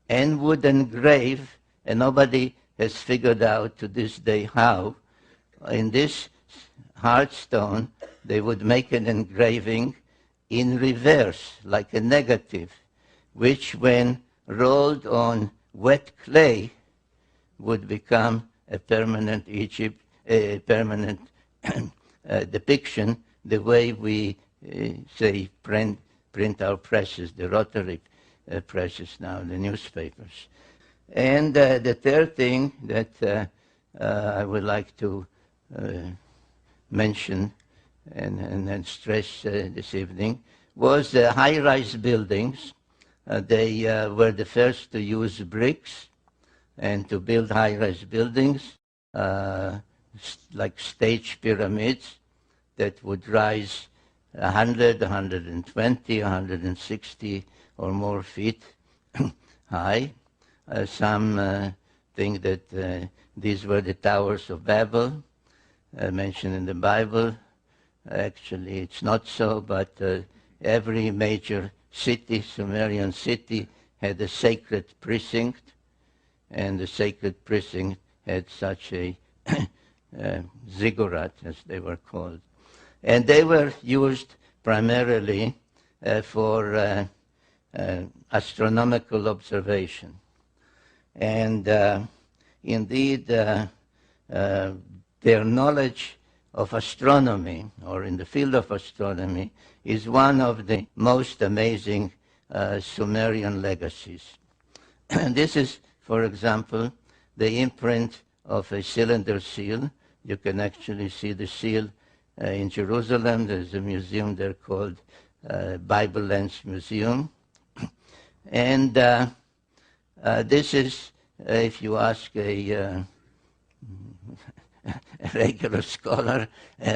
and would engrave, and nobody has figured out to this day how, in this hard stone, they would make an engraving in reverse, like a negative, which when rolled on wet clay would become a permanent depiction, the way we say print our presses, the rotary presses now, the newspapers. And the third thing that I would like to mention and stress this evening was the high-rise buildings. They were the first to use bricks and to build high-rise buildings, like stage pyramids that would rise 100, 120, 160 or more feet high. Some think that these were the towers of Babel, mentioned in the Bible. Actually, it's not so, but every major city, Sumerian city, had a sacred precinct, and the sacred precinct had such a ziggurat, as they were called. And they were used primarily for astronomical observation. And indeed, their knowledge of astronomy, or in the field of astronomy, is one of the most amazing Sumerian legacies. And this is, for example, the imprint of a cylinder seal. You can actually see the seal in Jerusalem. There's a museum there called Bible Lens Museum. And this is, if you ask a regular scholar,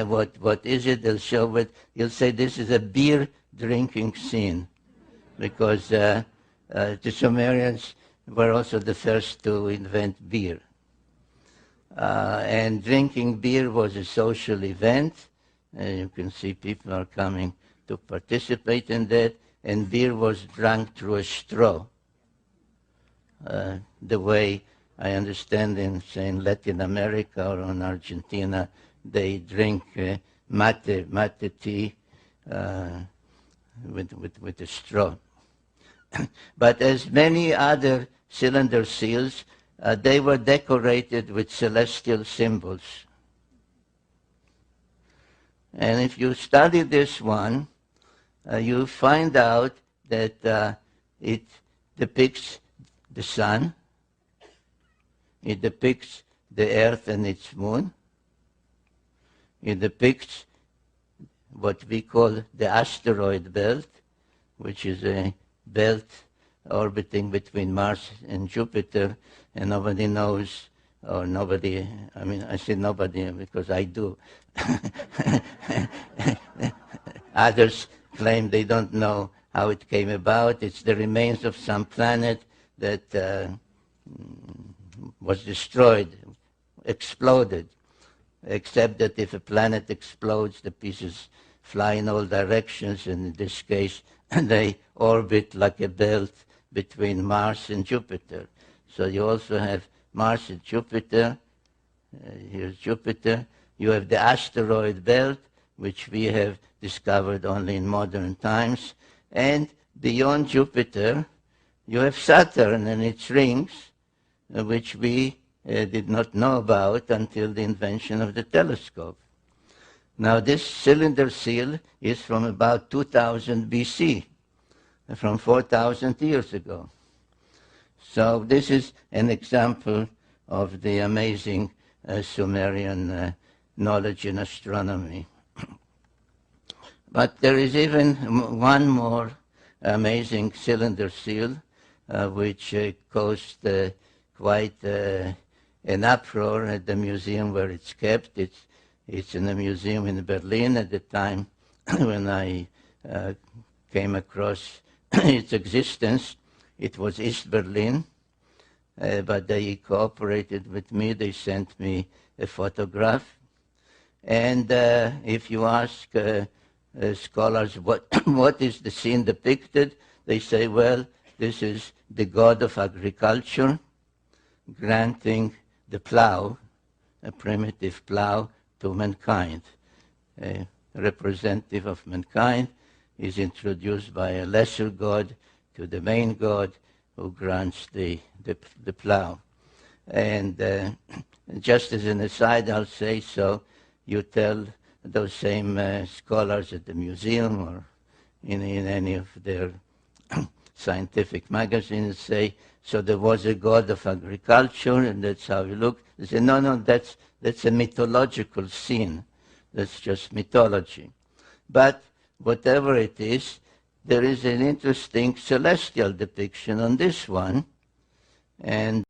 what is it? They'll show it. He'll say this is a beer drinking scene, because the Sumerians were also the first to invent beer. And drinking beer was a social event. You can see people are coming to participate in that. And beer was drunk through a straw. The way I understand in, say, in Latin America or in Argentina, they drink mate tea with a straw. But as many other cylinder seals, they were decorated with celestial symbols. And if you study this one, you find out that it depicts the sun, it depicts the earth and its moon, it depicts what we call the asteroid belt, which is a belt orbiting between Mars and Jupiter, and nobody knows, or nobody, I mean, I say nobody because I do. Others claim they don't know how it came about. It's the remains of some planet that was destroyed, exploded, except that if a planet explodes, the pieces fly in all directions, and in this case, they orbit like a belt between Mars and Jupiter. So you also have Mars and Jupiter. Here's Jupiter. You have the asteroid belt, which we have discovered only in modern times. And beyond Jupiter, you have Saturn and its rings, which we did not know about until the invention of the telescope. Now, this cylinder seal is from about 2000 BC, from 4,000 years ago. So this is an example of the amazing Sumerian knowledge in astronomy. But there is even one more amazing cylinder seal, which caused quite an uproar at the museum where it's kept. It's in a museum in Berlin at the time when I came across its existence. It was East Berlin, but they cooperated with me. They sent me a photograph. And if you ask scholars what is the scene depicted, they say, well, this is the god of agriculture granting the plow, a primitive plow, to mankind. A representative of mankind is introduced by a lesser god to the main god who grants the plow. And just as an aside, I'll say, so you tell those same scholars at the museum or in any of their scientific magazines, say, so there was a god of agriculture and that's how you look. They say, no, that's a mythological scene. That's just mythology. But whatever it is, there is an interesting celestial depiction on this one. And